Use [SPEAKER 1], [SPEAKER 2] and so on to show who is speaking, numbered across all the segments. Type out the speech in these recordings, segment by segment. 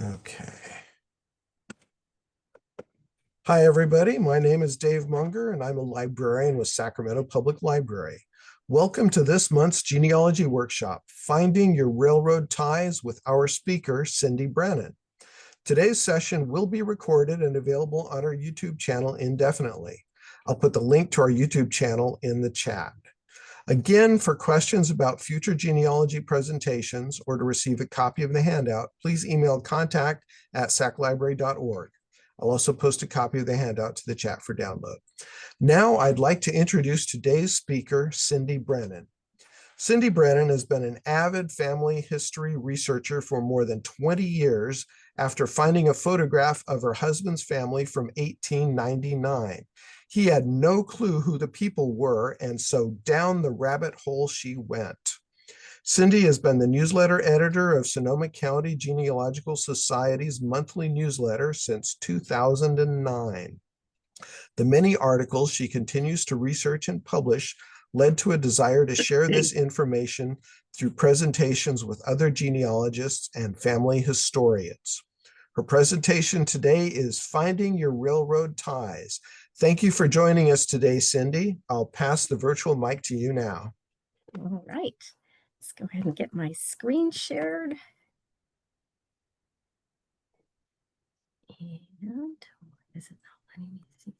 [SPEAKER 1] Okay. Hi, everybody. My name is Dave Munger, and I'm a librarian with Sacramento Public Library. Welcome to this month's genealogy workshop, Finding Your Railroad Ties with our speaker, Cindy Brennan. Today's session will be recorded and available on our YouTube channel indefinitely. I'll put the link to our YouTube channel in the chat. Again, for questions about future genealogy presentations or to receive a copy of the handout, please email contact@saclibrary.org. I'll also post a copy of the handout to the chat for download. Now, I'd like to introduce today's speaker, Cindy Brennan. Cindy Brennan has been an avid family history researcher for more than 20 years after finding a photograph of her husband's family from 1899. He had no clue who the people were, and so down the rabbit hole she went. Cindy has been the newsletter editor of Sonoma County Genealogical Society's monthly newsletter since 2009. The many articles she continues to research and publish led to a desire to share this information through presentations with other genealogists and family historians. Her presentation today is Finding Your Railroad Ties. Thank you for joining us today, Cindy. I'll pass the virtual mic to you now.
[SPEAKER 2] All right, let's go ahead and get my screen shared. And why is it not letting me see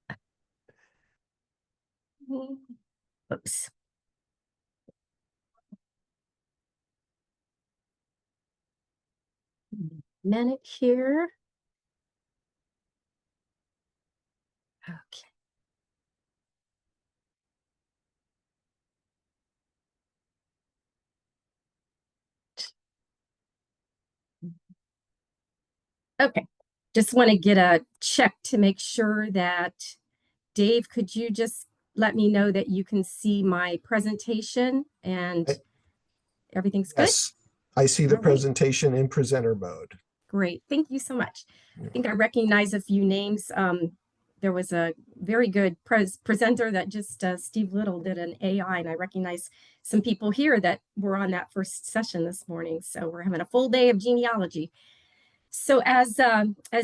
[SPEAKER 2] that? Oops. Minute here. Okay. Okay, just want to get a check to make sure that, Dave, could you just let me know that you can see my presentation and everything's good?
[SPEAKER 1] Yes, I see the presentation in presenter mode.
[SPEAKER 2] Great, thank you so much. I think I recognize a few names. There was a very good presenter that just Steve Little did an AI, and I recognize some people here that were on that first session this morning. So we're having a full day of genealogy. So as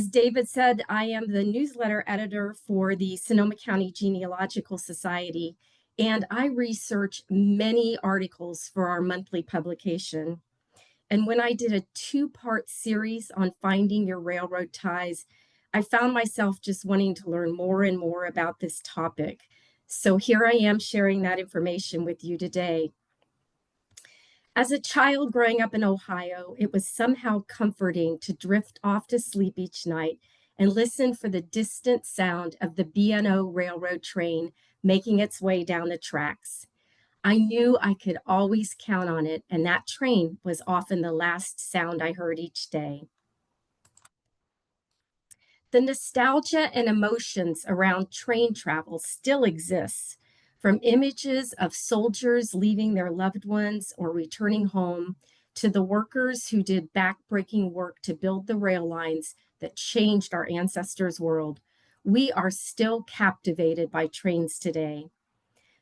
[SPEAKER 2] David said, I am the newsletter editor for the Sonoma County Genealogical Society, and I research many articles for our monthly publication. And when I did a two-part series on finding your railroad ties, I found myself just wanting to learn more and more about this topic. So here I am sharing that information with you today. As a child growing up in Ohio, it was somehow comforting to drift off to sleep each night and listen for the distant sound of the B&O railroad train making its way down the tracks. I knew I could always count on it, and that train was often the last sound I heard each day. The nostalgia and emotions around train travel still exists, from images of soldiers leaving their loved ones or returning home to the workers who did backbreaking work to build the rail lines that changed our ancestors' world. We are still captivated by trains today.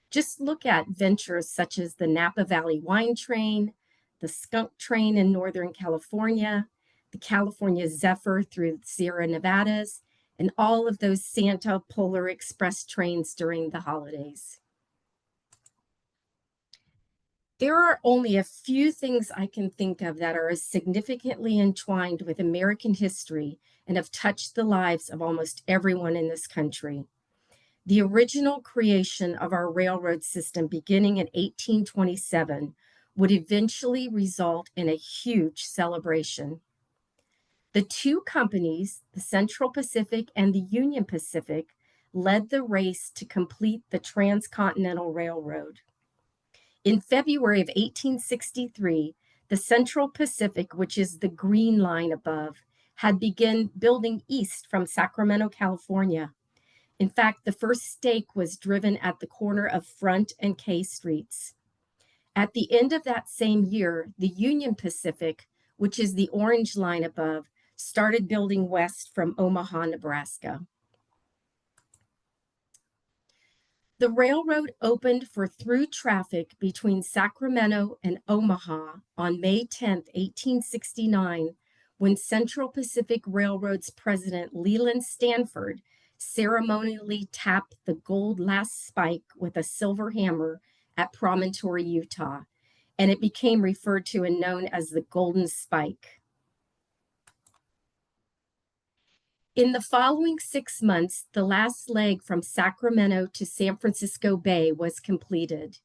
[SPEAKER 2] Just look at ventures such as the Napa Valley Wine Train, the Skunk Train in Northern California, the California Zephyr through the Sierra Nevadas, and all of those Santa Polar Express trains during the holidays. There are only a few things I can think of that are as significantly entwined with American history and have touched the lives of almost everyone in this country. The original creation of our railroad system beginning in 1827 would eventually result in a huge celebration. The two companies, the Central Pacific and the Union Pacific, led the race to complete the Transcontinental Railroad. In February of 1863, the Central Pacific, which is the green line above, had begun building east from Sacramento, California. In fact, the first stake was driven at the corner of Front and K Streets. At the end of that same year, the Union Pacific, which is the orange line above, started building west from Omaha, Nebraska. The railroad opened for through traffic between Sacramento and Omaha on May 10, 1869, when Central Pacific Railroad's president Leland Stanford ceremonially tapped the gold last spike with a silver hammer at Promontory, Utah, and it became referred to and known as the Golden Spike. In the following 6 months, the last leg from Sacramento to San Francisco Bay was completed.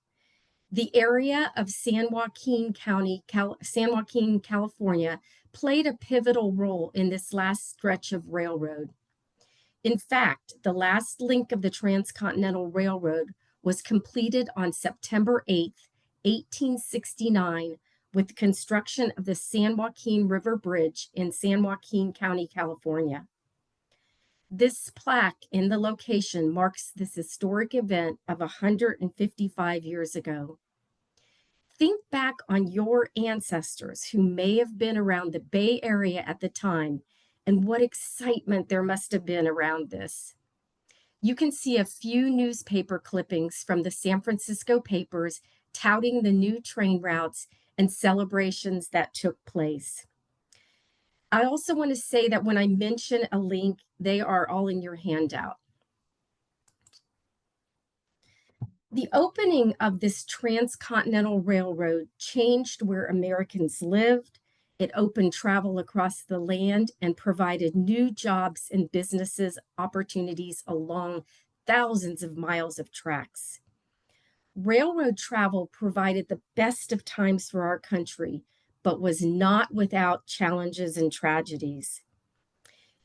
[SPEAKER 2] The area of San Joaquin County, California, played a pivotal role in this last stretch of railroad. In fact, the last link of the Transcontinental Railroad was completed on September 8, 1869, with the construction of the San Joaquin River Bridge in San Joaquin County, California. This plaque in the location marks this historic event of 155 years ago. Think back on your ancestors who may have been around the Bay Area at the time and what excitement there must have been around this. You can see a few newspaper clippings from the San Francisco papers touting the new train routes and celebrations that took place. I also want to say that when I mention a link, they are all in your handout. The opening of this transcontinental railroad changed where Americans lived. It opened travel across the land and provided new jobs and businesses opportunities along thousands of miles of tracks. Railroad travel provided the best of times for our country, but was not without challenges and tragedies.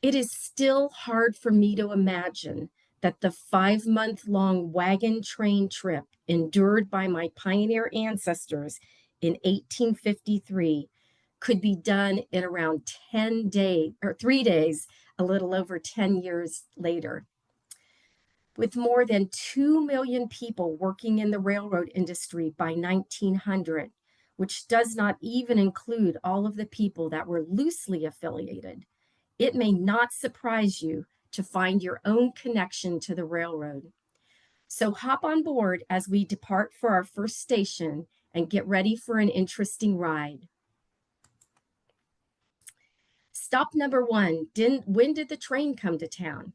[SPEAKER 2] It is still hard for me to imagine that the 5-month-long wagon train trip endured by my pioneer ancestors in 1853 could be done in around 10 days or 3 days, a little over 10 years later. With more than 2 million people working in the railroad industry by 1900, which does not even include all of the people that were loosely affiliated, it may not surprise you to find your own connection to the railroad. So hop on board as we depart for our first station and get ready for an interesting ride. Stop number 1, when did the train come to town?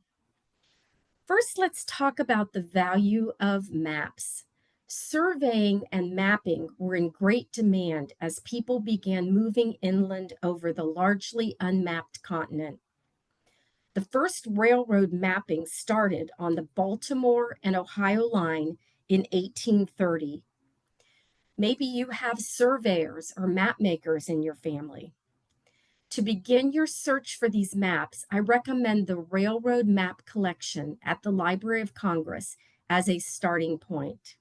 [SPEAKER 2] First, let's talk about the value of maps. Surveying and mapping were in great demand as people began moving inland over the largely unmapped continent. The first railroad mapping started on the Baltimore and Ohio line in 1830. Maybe you have surveyors or map makers in your family. To begin your search for these maps, I recommend the Railroad Map Collection at the Library of Congress as a starting point.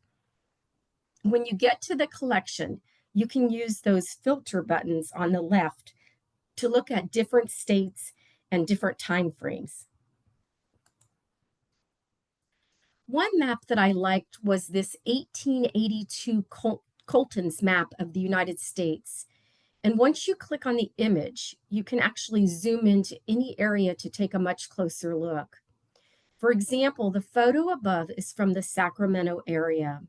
[SPEAKER 2] When you get to the collection, you can use those filter buttons on the left to look at different states and different time frames. One map that I liked was this 1882 Colton's map of the United States. And once you click on the image, you can actually zoom into any area to take a much closer look. For example, the photo above is from the Sacramento area.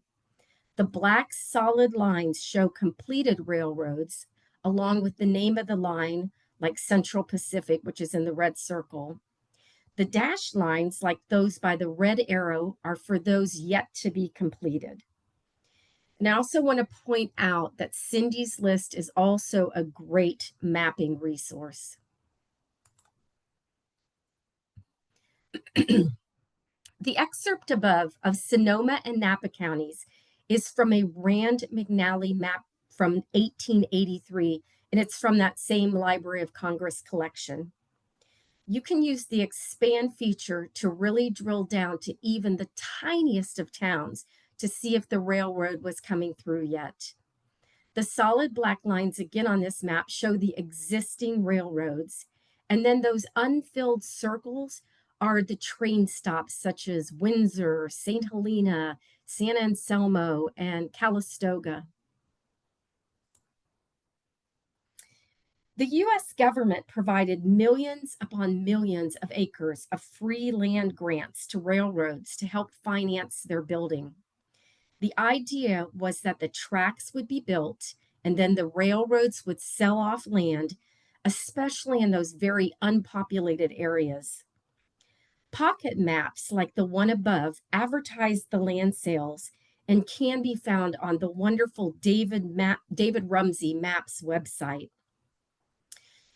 [SPEAKER 2] The black solid lines show completed railroads, along with the name of the line, like Central Pacific, which is in the red circle. The dashed lines, like those by the red arrow, are for those yet to be completed. And I also want to point out that Cindy's list is also a great mapping resource. The excerpt above of Sonoma and Napa counties is from a Rand McNally map from 1883, and it's from that same Library of Congress collection. You can use the expand feature to really drill down to even the tiniest of towns to see if the railroad was coming through yet. The solid black lines again on this map show the existing railroads, and then those unfilled circles are the train stops such as Windsor, St. Helena, San Anselmo, and Calistoga. The U.S. government provided millions upon millions of acres of free land grants to railroads to help finance their building. The idea was that the tracks would be built and then the railroads would sell off land, especially in those very unpopulated areas. Pocket maps like the one above advertise the land sales and can be found on the wonderful David Rumsey Maps website.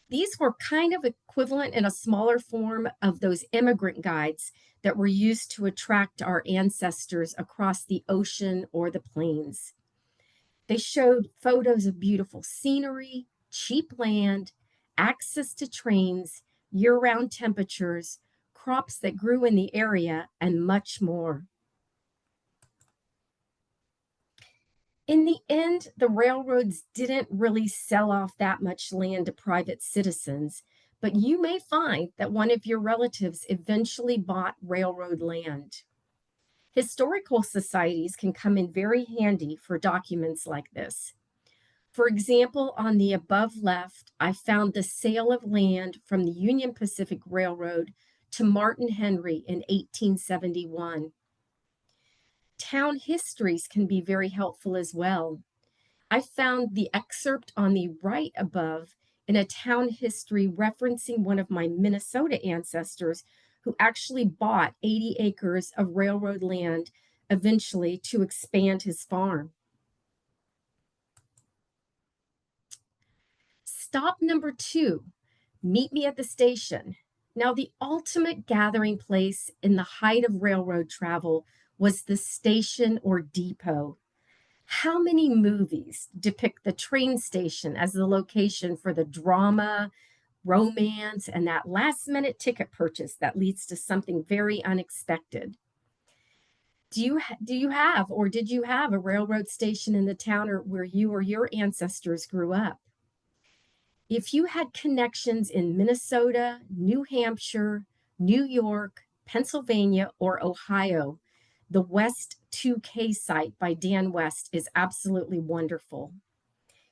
[SPEAKER 2] These were kind of equivalent in a smaller form of those immigrant guides that were used to attract our ancestors across the ocean or the plains. They showed photos of beautiful scenery, cheap land, access to trains, year-round temperatures, crops that grew in the area, and much more. In the end, the railroads didn't really sell off that much land to private citizens, but you may find that one of your relatives eventually bought railroad land. Historical societies can come in very handy for documents like this. For example, on the above left, I found the sale of land from the Union Pacific Railroad to Martin Henry in 1871. Town histories can be very helpful as well. I found the excerpt on the right above in a town history referencing one of my Minnesota ancestors who actually bought 80 acres of railroad land eventually to expand his farm. Stop number 2, meet me at the station. Now, the ultimate gathering place in the height of railroad travel was the station or depot. How many movies depict the train station as the location for the drama, romance, and that last minute ticket purchase that leads to something very unexpected? Do you have or did you have a railroad station in the town or where you or your ancestors grew up? If you had connections in Minnesota, New Hampshire, New York, Pennsylvania, or Ohio, the West 2K site by Dan West is absolutely wonderful.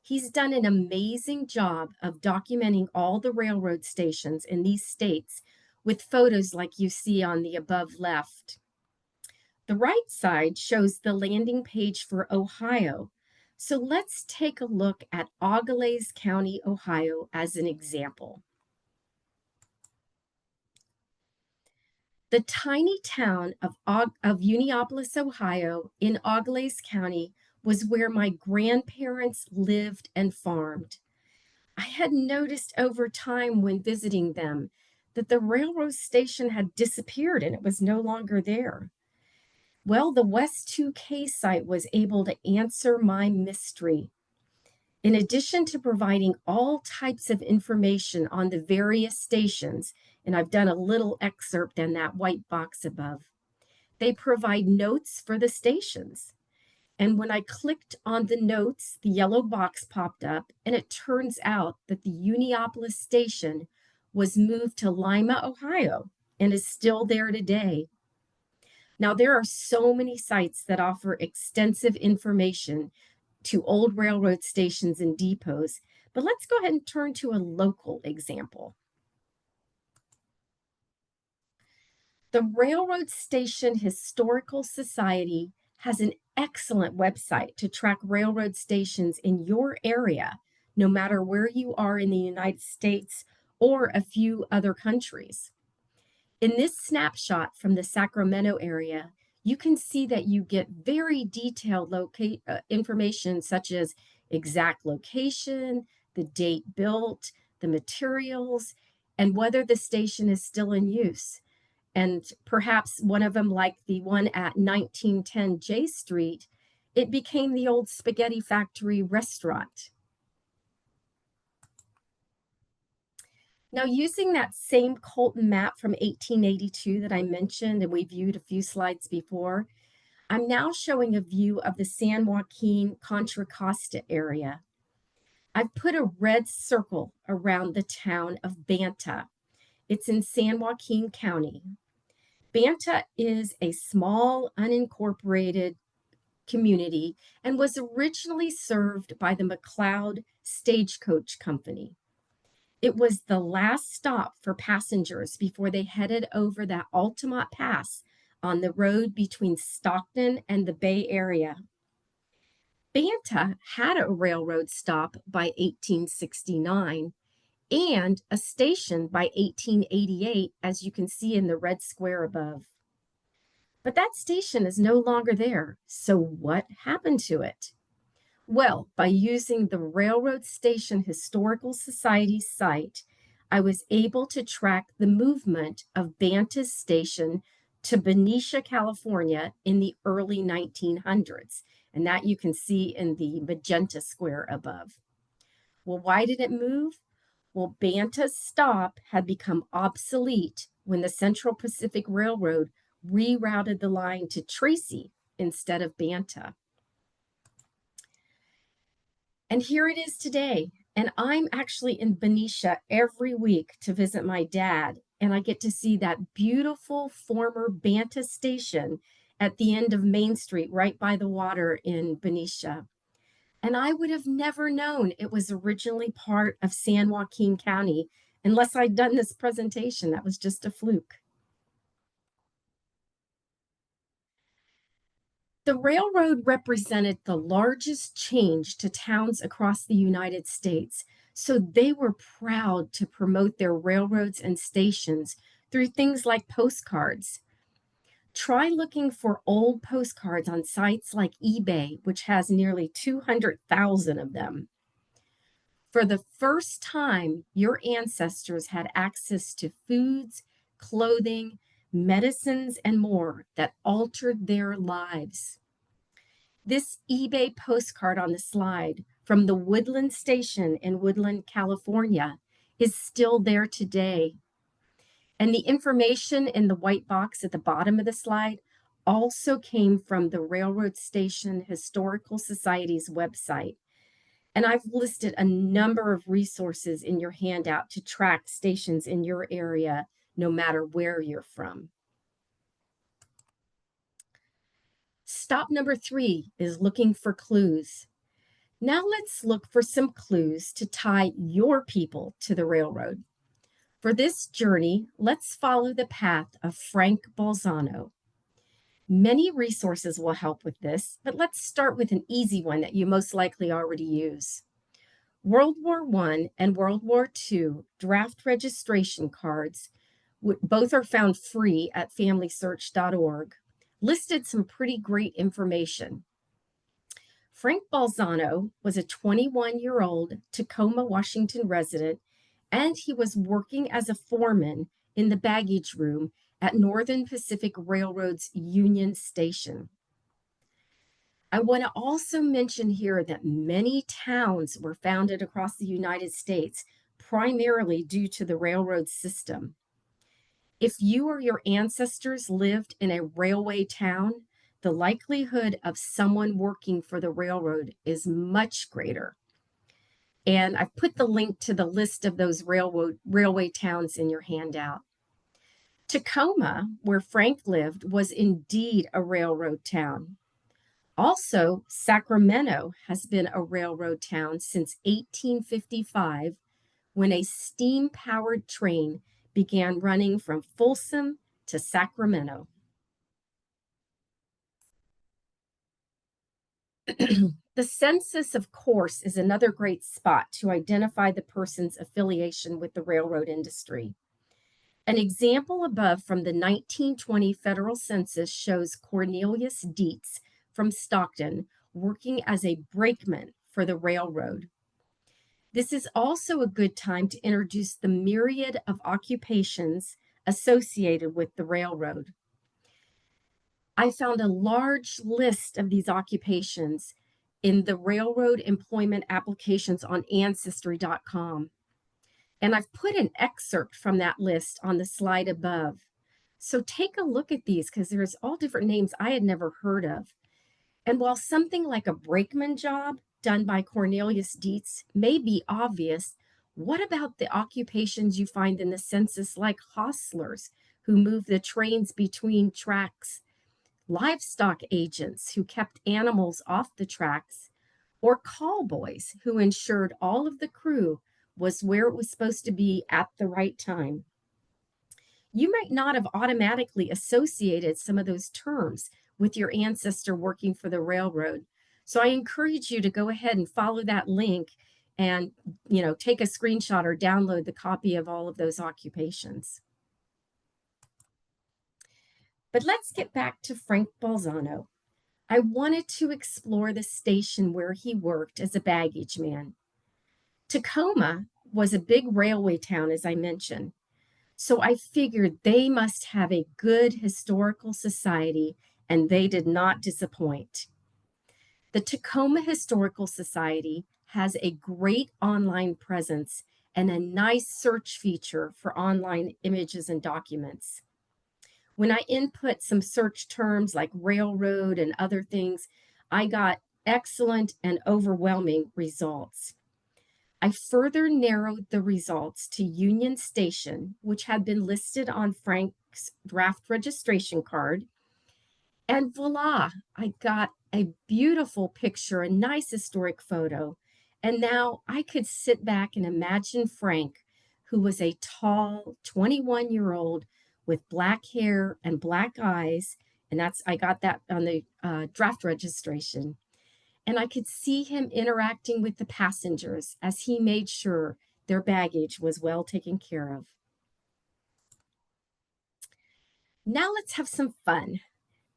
[SPEAKER 2] He's done an amazing job of documenting all the railroad stations in these states with photos like you see on the above left. The right side shows the landing page for Ohio. So let's take a look at Augalaize County, Ohio as an example. The tiny town of Uniopolis, Ohio, in Augalaize County was where my grandparents lived and farmed. I had noticed over time when visiting them that the railroad station had disappeared and it was no longer there. Well, the West 2K site was able to answer my mystery. In addition to providing all types of information on the various stations, and I've done a little excerpt in that white box above, they provide notes for the stations. And when I clicked on the notes, the yellow box popped up, and it turns out that the Uniopolis station was moved to Lima, Ohio, and is still there today. Now, there are so many sites that offer extensive information to old railroad stations and depots, but let's go ahead and turn to a local example. The Railroad Station Historical Society has an excellent website to track railroad stations in your area, no matter where you are in the United States or a few other countries. In this snapshot from the Sacramento area, you can see that you get very detailed information such as exact location, the date built, the materials, and whether the station is still in use. And perhaps one of them, like the one at 1910 J Street, it became the old spaghetti factory restaurant. Now, using that same Colton map from 1882 that I mentioned and we viewed a few slides before, I'm now showing a view of the San Joaquin Contra Costa area. I've put a red circle around the town of Banta. It's in San Joaquin County. Banta is a small, unincorporated community and was originally served by the McLeod Stagecoach Company. It was the last stop for passengers before they headed over that Altamont Pass on the road between Stockton and the Bay Area. Banta had a railroad stop by 1869, and a station by 1888, as you can see in the red square above. But that station is no longer there. So what happened to it? Well, by using the Railroad Station Historical Society site, I was able to track the movement of Banta's station to Benicia, California in the early 1900s. And that you can see in the magenta square above. Well, why did it move? Well, Banta's stop had become obsolete when the Central Pacific Railroad rerouted the line to Tracy instead of Banta. And here it is today. And I'm actually in Benicia every week to visit my dad. And I get to see that beautiful former Banta station at the end of Main Street, right by the water in Benicia. And I would have never known it was originally part of San Joaquin County unless I'd done this presentation. That was just a fluke. The railroad represented the largest change to towns across the United States, so they were proud to promote their railroads and stations through things like postcards. Try looking for old postcards on sites like eBay, which has nearly 200,000 of them. For the first time, your ancestors had access to foods, clothing, medicines, and more that altered their lives. This eBay postcard on the slide from the Woodland Station in Woodland, California, is still there today. And the information in the white box at the bottom of the slide also came from the Railroad Station Historical Society's website. And I've listed a number of resources in your handout to track stations in your area, no matter where you're from. Stop number 3 is looking for clues. Now let's look for some clues to tie your people to the railroad. For this journey, let's follow the path of Frank Balzano. Many resources will help with this, but let's start with an easy one that you most likely already use. World War I and World War II draft registration cards, both are found free at familysearch.org, listed some pretty great information. Frank Balzano was a 21-year-old Tacoma, Washington resident, and he was working as a foreman in the baggage room at Northern Pacific Railroad's Union Station. I want to also mention here that many towns were founded across the United States, primarily due to the railroad system. If you or your ancestors lived in a railway town, the likelihood of someone working for the railroad is much greater. And I've put the link to the list of those railway towns in your handout. Tacoma, where Frank lived, was indeed a railroad town. Also, Sacramento has been a railroad town since 1855, when a steam-powered train began running from Folsom to Sacramento. The census, of course, is another great spot to identify the person's affiliation with the railroad industry. An example above from the 1920 federal census shows Cornelius Dietz from Stockton working as a brakeman for the railroad. This is also a good time to introduce the myriad of occupations associated with the railroad. I found a large list of these occupations in the railroad employment applications on ancestry.com. And I've put an excerpt from that list on the slide above. So take a look at these because there's all different names I had never heard of. And while something like a brakeman job done by Cornelius Dietz may be obvious, what about the occupations you find in the census like hostlers who move the trains between tracks, livestock agents who kept animals off the tracks, or call boys who ensured all of the crew was where it was supposed to be at the right time? You might not have automatically associated some of those terms with your ancestor working for the railroad. So I encourage you to go ahead and follow that link and, take a screenshot or download the copy of all of those occupations. But let's get back to Frank Balzano. I wanted to explore the station where he worked as a baggage man. Tacoma was a big railway town, as I mentioned. So I figured they must have a good historical society, and they did not disappoint. The Tacoma Historical Society has a great online presence and a nice search feature for online images and documents. When I input some search terms like railroad and other things, I got excellent and overwhelming results. I further narrowed the results to Union Station, which had been listed on Frank's draft registration card. And voila, I got a beautiful picture, a nice historic photo. And now I could sit back and imagine Frank, who was a tall 21-year-old with black hair and black eyes. And I got that on the draft registration. And I could see him interacting with the passengers as he made sure their baggage was well taken care of. Now let's have some fun.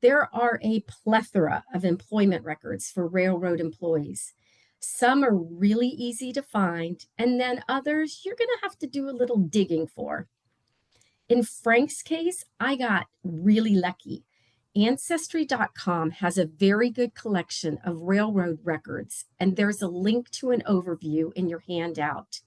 [SPEAKER 2] There are a plethora of employment records for railroad employees. Some are really easy to find, and then others you're going to have to do a little digging for. In Frank's case, I got really lucky. Ancestry.com has a very good collection of railroad records, and there's a link to an overview in your handout.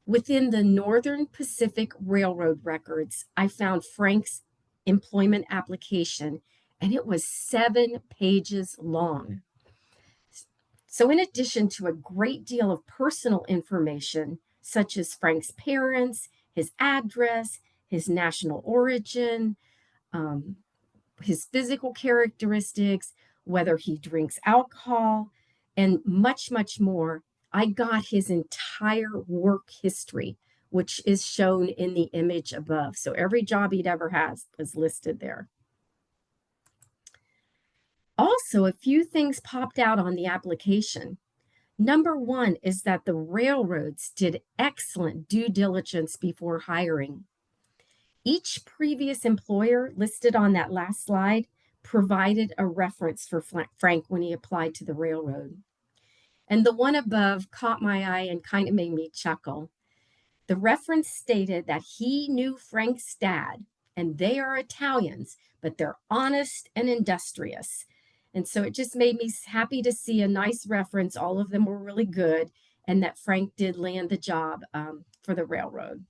[SPEAKER 2] Within the Northern Pacific Railroad records, I found Frank's employment application, and it was 7 pages long. So in addition to a great deal of personal information, such as Frank's parents, his address, his national origin, his physical characteristics, whether he drinks alcohol, and much, much more, I got his entire work history, which is shown in the image above. So every job he'd ever had was listed there. Also, a few things popped out on the application. Number one is that the railroads did excellent due diligence before hiring. Each previous employer listed on that last slide provided a reference for Frank when he applied to the railroad. And the one above caught my eye and kind of made me chuckle. The reference stated that he knew Frank's dad, and they are Italians, but they're honest and industrious. And so it just made me happy to see a nice reference. All of them were really good, and that Frank did land the job for the railroad.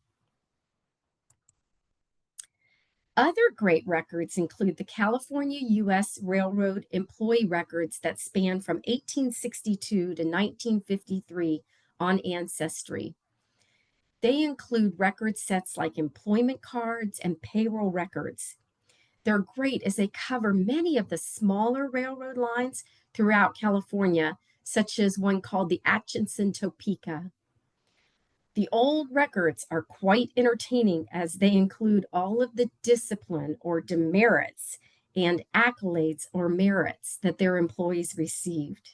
[SPEAKER 2] Other great records include the California U.S. Railroad employee records that span from 1862 to 1953 on Ancestry. They include record sets like employment cards and payroll records. They're great as they cover many of the smaller railroad lines throughout California, such as one called the Atchison-Topeka. The old records are quite entertaining as they include all of the discipline or demerits and accolades or merits that their employees received.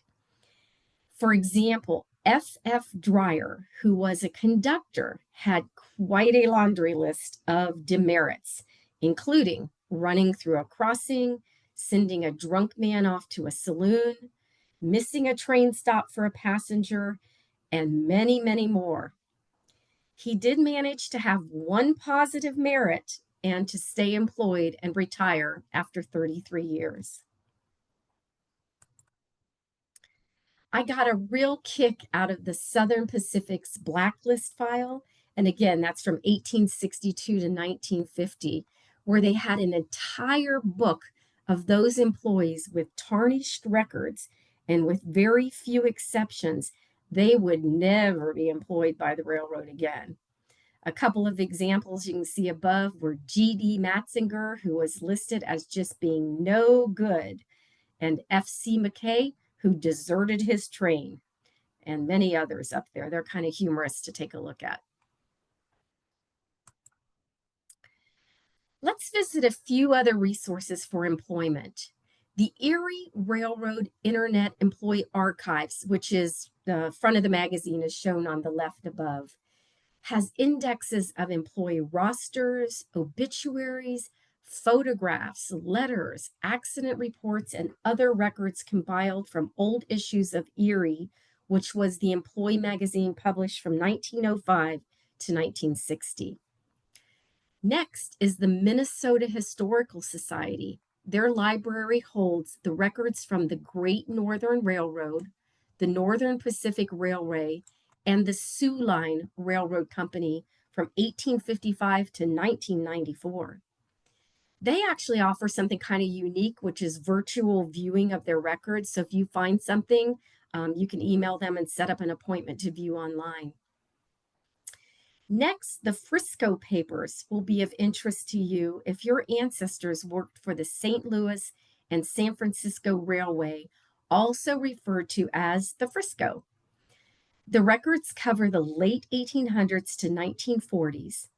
[SPEAKER 2] For example, F.F. Dreyer, who was a conductor, had quite a laundry list of demerits, including running through a crossing, sending a drunk man off to a saloon, missing a train stop for a passenger, and many, many more. He did manage to have one positive merit and to stay employed and retire after 33 years. I got a real kick out of the Southern Pacific's blacklist file. And again, that's from 1862 to 1950, where they had an entire book of those employees with tarnished records, and with very few exceptions, they would never be employed by the railroad again. A couple of examples you can see above were G.D. Matzinger, who was listed as just being no good, and F.C. McKay, who deserted his train, and many others up there. They're kind of humorous to take a look at. Let's visit a few other resources for employment. The Erie Railroad Internet Employee Archives, which is the front of the magazine is shown on the left above, has indexes of employee rosters, obituaries, photographs, letters, accident reports, and other records compiled from old issues of Erie, which was the employee magazine published from 1905 to 1960. Next is the Minnesota Historical Society. Their library holds the records from the Great Northern Railroad, the Northern Pacific Railway, and the Sioux Line Railroad Company from 1855 to 1994. They actually offer something kind of unique, which is virtual viewing of their records. So if you find something, you can email them and set up an appointment to view online. Next, the Frisco Papers will be of interest to you if your ancestors worked for the St. Louis and San Francisco Railway, also referred to as the Frisco. The records cover the late 1800s to 1940s.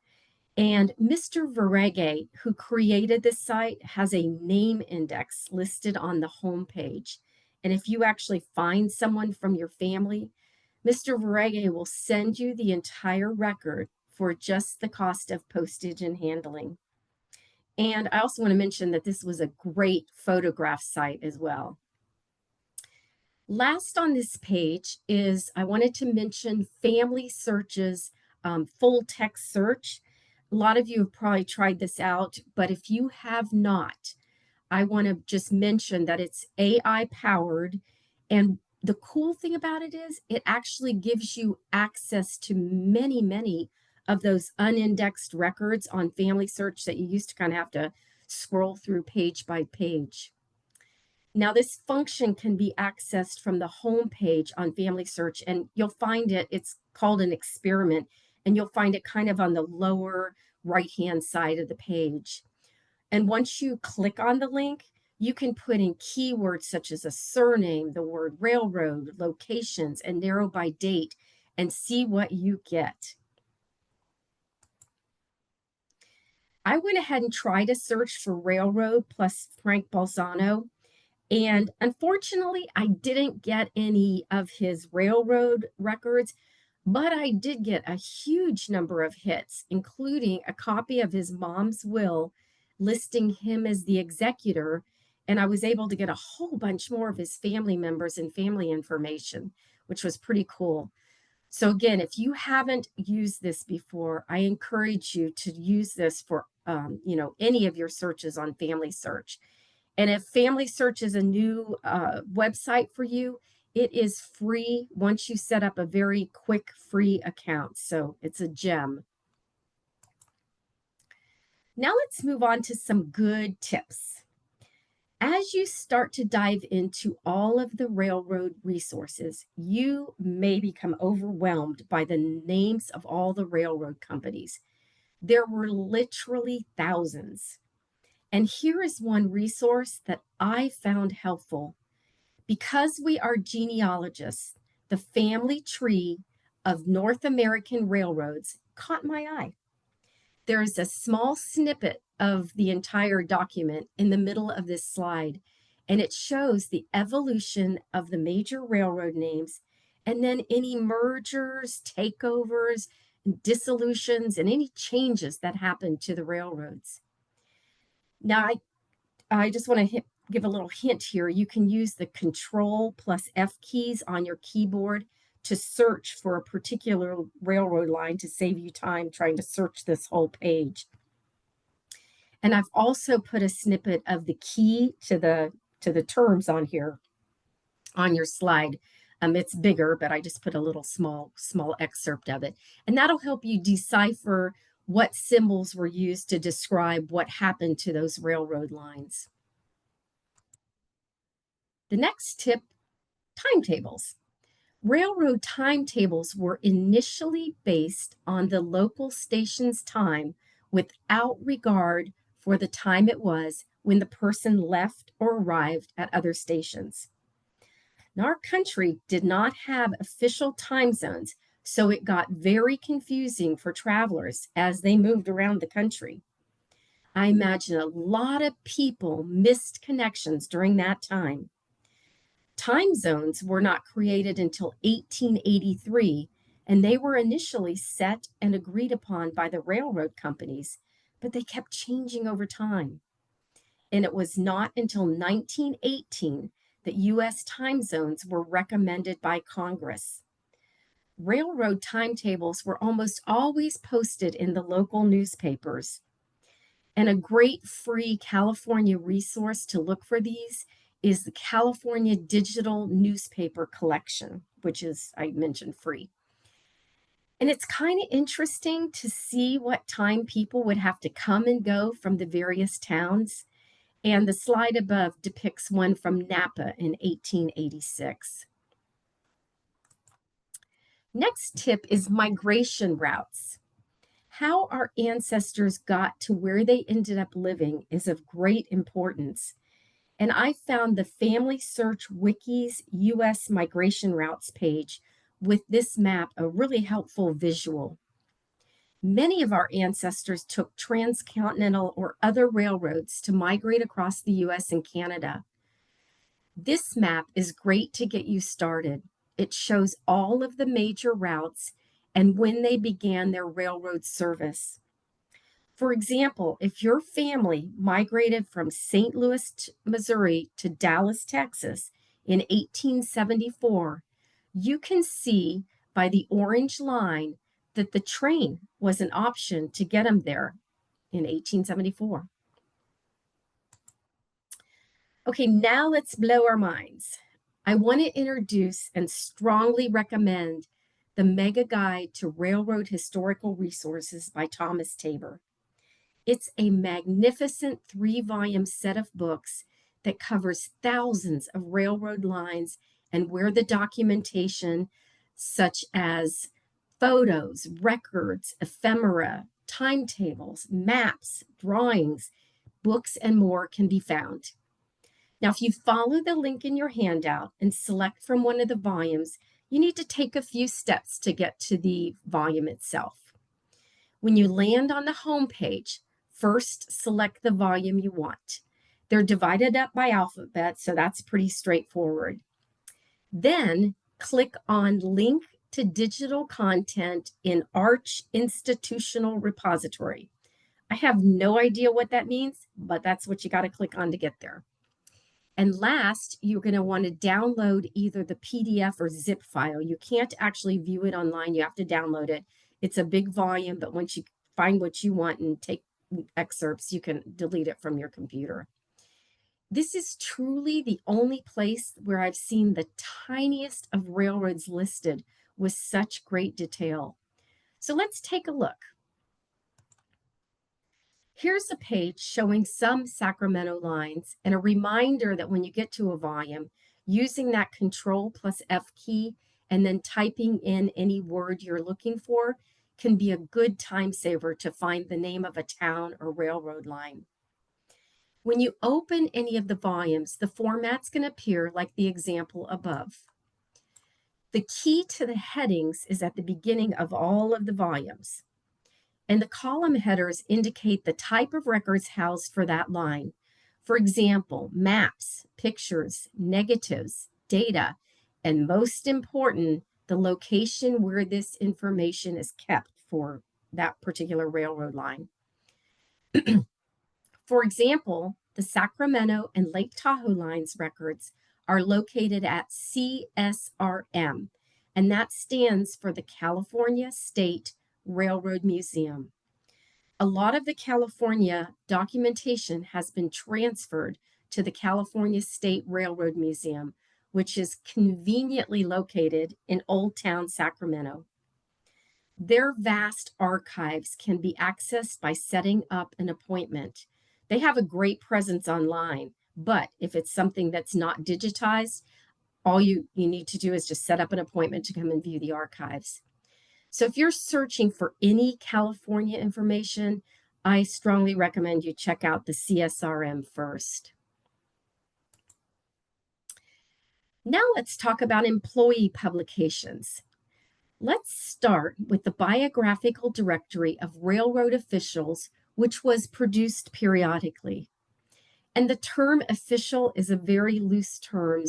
[SPEAKER 2] And Mr. Verrege, who created this site, has a name index listed on the homepage. And if you actually find someone from your family, Mr. Verrege will send you the entire record for just the cost of postage and handling. And I also want to mention that this was a great photograph site as well. Last on this page is I wanted to mention Family Search's full text search. A lot of you have probably tried this out, but if you have not, I want to just mention that it's AI powered. And the cool thing about it is it actually gives you access to many, many of those unindexed records on Family Search that you used to kind of have to scroll through page by page. Now, this function can be accessed from the home page on Family Search, and you'll find it's called an experiment, and you'll find it kind of on the lower right-hand side of the page. And once you click on the link, you can put in keywords such as a surname, the word railroad, locations, and narrow by date, and see what you get. I went ahead and tried a search for railroad plus Frank Balzano. And unfortunately, I didn't get any of his railroad records, but I did get a huge number of hits, including a copy of his mom's will listing him as the executor. And I was able to get a whole bunch more of his family members and family information, which was pretty cool. So again, if you haven't used this before, I encourage you to use this for any of your searches on Family Search. And if Family Search is a new website for you, it is free once you set up a very quick free account. So it's a gem. Now let's move on to some good tips. As you start to dive into all of the railroad resources, you may become overwhelmed by the names of all the railroad companies. There were literally thousands. And here is one resource that I found helpful. Because we are genealogists, the family tree of North American railroads caught my eye. There is a small snippet of the entire document in the middle of this slide, and it shows the evolution of the major railroad names and then any mergers, takeovers, dissolutions, and any changes that happened to the railroads. Now, I just want to give a little hint here. You can use the Control plus F keys on your keyboard to search for a particular railroad line to save you time trying to search this whole page. And I've also put a snippet of the key to the terms on here on your slide. It's bigger, but I just put a little small excerpt of it. And that'll help you decipher what symbols were used to describe what happened to those railroad lines. The next tip, timetables. Railroad timetables were initially based on the local station's time without regard for the time it was when the person left or arrived at other stations. Now, our country did not have official time zones, so it got very confusing for travelers as they moved around the country. I imagine a lot of people missed connections during that time. Time zones were not created until 1883, and they were initially set and agreed upon by the railroad companies, but they kept changing over time. And it was not until 1918 that U.S. time zones were recommended by Congress. Railroad timetables were almost always posted in the local newspapers. And a great free California resource to look for these is the California Digital Newspaper Collection, which is, I mentioned, free. And it's kind of interesting to see what time people would have to come and go from the various towns. And the slide above depicts one from Napa in 1886. Next tip is migration routes. How our ancestors got to where they ended up living is of great importance. And I found the Family Search Wiki's U.S. migration routes page with this map a really helpful visual. Many of our ancestors took transcontinental or other railroads to migrate across the U.S. and Canada. This map is great to get you started. It shows all of the major routes and when they began their railroad service. For example, if your family migrated from St. Louis, Missouri to Dallas, Texas in 1874, you can see by the orange line that the train was an option to get them there in 1874. Okay, now let's blow our minds. I want to introduce and strongly recommend the Mega Guide to Railroad Historical Resources by Thomas Tabor. It's a magnificent 3-volume set of books that covers thousands of railroad lines and where the documentation, such as photos, records, ephemera, timetables, maps, drawings, books, and more can be found. Now, if you follow the link in your handout and select from one of the volumes, you need to take a few steps to get to the volume itself. When you land on the home page, first select the volume you want. They're divided up by alphabet, so that's pretty straightforward. Then click on Link to Digital Content in Arch Institutional Repository. I have no idea what that means, but that's what you got to click on to get there. And last, you're going to want to download either the PDF or zip file. You can't actually view it online. You have to download it. It's a big volume, but once you find what you want and take excerpts, you can delete it from your computer. This is truly the only place where I've seen the tiniest of railroads listed with such great detail. So let's take a look. Here's a page showing some Sacramento lines and a reminder that when you get to a volume, using that Control+F key and then typing in any word you're looking for can be a good time saver to find the name of a town or railroad line. When you open any of the volumes, the format's going to appear like the example above. The key to the headings is at the beginning of all of the volumes. And the column headers indicate the type of records housed for that line. For example, maps, pictures, negatives, data, and most important, the location where this information is kept for that particular railroad line. For example, the Sacramento and Lake Tahoe lines records are located at CSRM, and that stands for the California State Railroad Museum. A lot of the California documentation has been transferred to the California State Railroad Museum, which is conveniently located in Old Town Sacramento. Their vast archives can be accessed by setting up an appointment. They have a great presence online, but if it's something that's not digitized, all you need to do is just set up an appointment to come and view the archives. So if you're searching for any California information, I strongly recommend you check out the CSRM first. Now let's talk about employee publications. Let's start with the Biographical Directory of Railroad Officials, which was produced periodically. And the term official is a very loose term,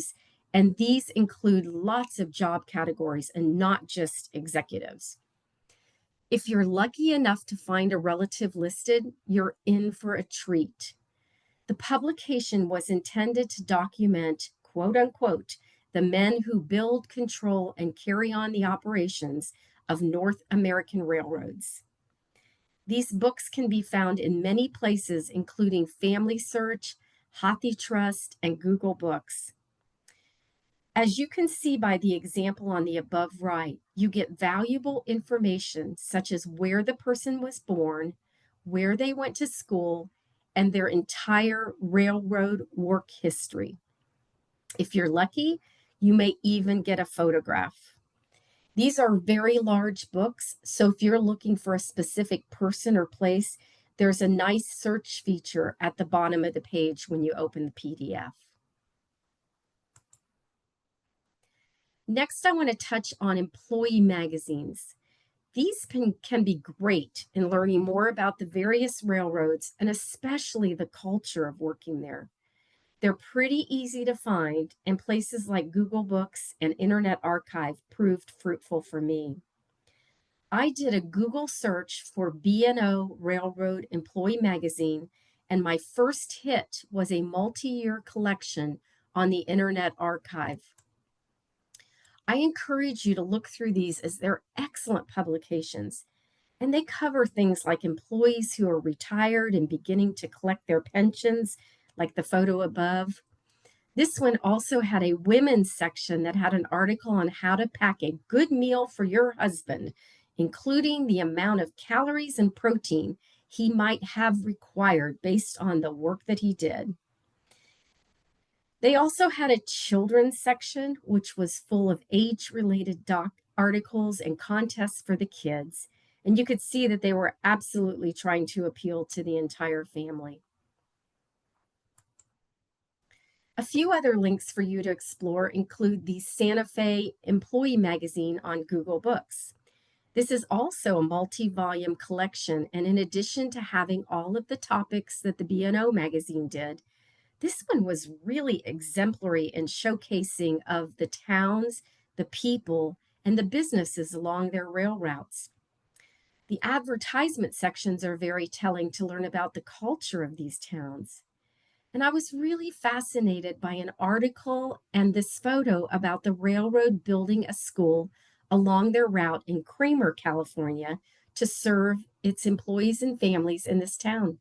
[SPEAKER 2] And these include lots of job categories and not just executives. If you're lucky enough to find a relative listed, you're in for a treat. The publication was intended to document, quote unquote, the men who build, control, and carry on the operations of North American railroads. These books can be found in many places, including Family Search, HathiTrust, and Google Books. As you can see by the example on the above right, you get valuable information such as where the person was born, where they went to school, and their entire railroad work history. If you're lucky, you may even get a photograph. These are very large books, so if you're looking for a specific person or place, there's a nice search feature at the bottom of the page when you open the PDF. Next, I want to touch on employee magazines. These can be great in learning more about the various railroads and especially the culture of working there. They're pretty easy to find, and places like Google Books and Internet Archive proved fruitful for me. I did a Google search for B&O Railroad Employee Magazine, and my first hit was a multi-year collection on the Internet Archive. I encourage you to look through these as they're excellent publications, and they cover things like employees who are retired and beginning to collect their pensions, like the photo above. This one also had a women's section that had an article on how to pack a good meal for your husband, including the amount of calories and protein he might have required based on the work that he did. They also had a children's section, which was full of age-related articles and contests for the kids. And you could see that they were absolutely trying to appeal to the entire family. A few other links for you to explore include the Santa Fe Employee Magazine on Google Books. This is also a multi-volume collection, and in addition to having all of the topics that the B&O magazine did, this one was really exemplary in showcasing of the towns, the people, and the businesses along their rail routes. The advertisement sections are very telling to learn about the culture of these towns. And I was really fascinated by an article and this photo about the railroad building a school along their route in Kramer, California, to serve its employees and families in this town.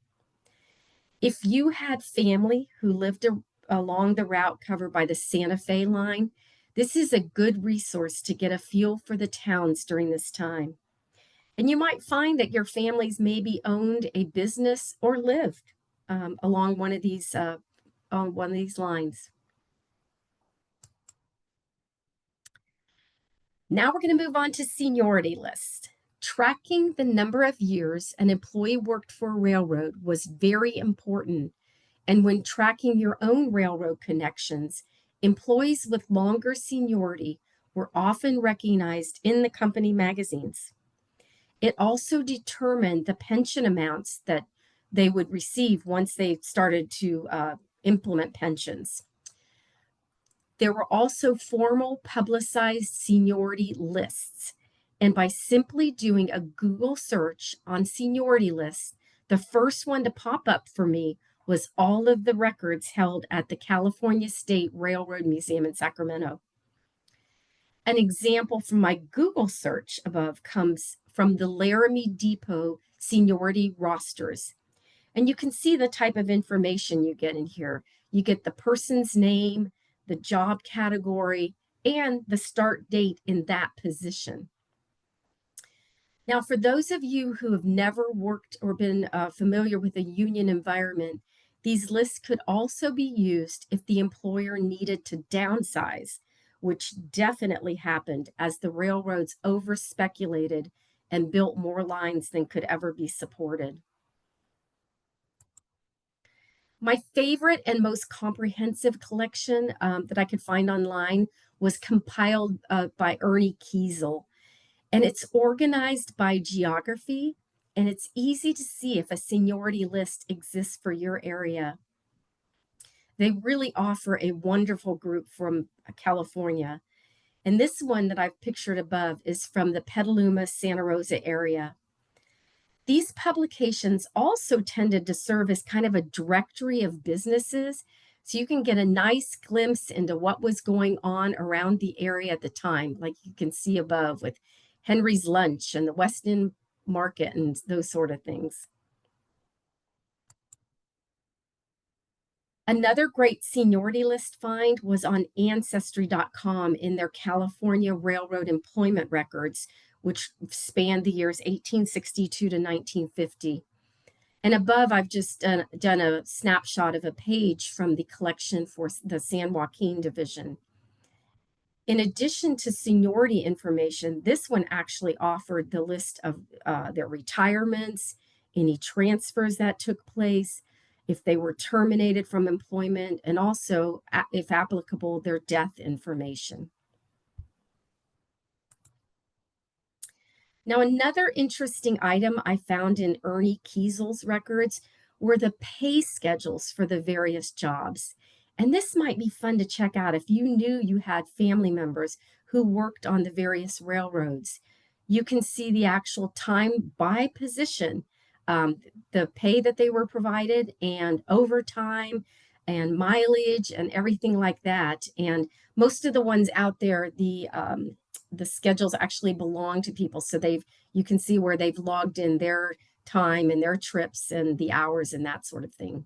[SPEAKER 2] If you had family who lived along the route covered by the Santa Fe line, this is a good resource to get a feel for the towns during this time. And you might find that your families maybe owned a business or lived along one of these on one of these lines. Now we're going to move on to seniority lists. Tracking the number of years an employee worked for a railroad was very important. And when tracking your own railroad connections, employees with longer seniority were often recognized in the company magazines. It also determined the pension amounts that they would receive once they started to implement pensions. There were also formal publicized seniority lists. And by simply doing a Google search on seniority lists, the first one to pop up for me was all of the records held at the California State Railroad Museum in Sacramento. An example from my Google search above comes from the Laramie Depot seniority rosters. And you can see the type of information you get in here. You get the person's name, the job category, and the start date in that position. Now, for those of you who have never worked or been familiar with a union environment, these lists could also be used if the employer needed to downsize, which definitely happened as the railroads over-speculated and built more lines than could ever be supported. My favorite and most comprehensive collection that I could find online was compiled by Ernie Kiesel. And it's organized by geography, and it's easy to see if a seniority list exists for your area. They really offer a wonderful group from California. And this one that I've pictured above is from the Petaluma, Santa Rosa area. These publications also tended to serve as kind of a directory of businesses, so you can get a nice glimpse into what was going on around the area at the time, like you can see above with Henry's Lunch and the West End Market and those sort of things. Another great seniority list find was on Ancestry.com in their California Railroad employment records, which spanned the years 1862 to 1950. And above, I've just done a snapshot of a page from the collection for the San Joaquin Division. In addition to seniority information, this one actually offered the list of their retirements, any transfers that took place, if they were terminated from employment, and also, if applicable, their death information. Now, another interesting item I found in Ernie Kiesel's records were the pay schedules for the various jobs. And this might be fun to check out if you knew you had family members who worked on the various railroads. You can see the actual time by position, the pay that they were provided, and overtime and mileage and everything like that. And most of the ones out there, the schedules actually belong to people. So you can see where they've logged in their time and their trips and the hours and that sort of thing.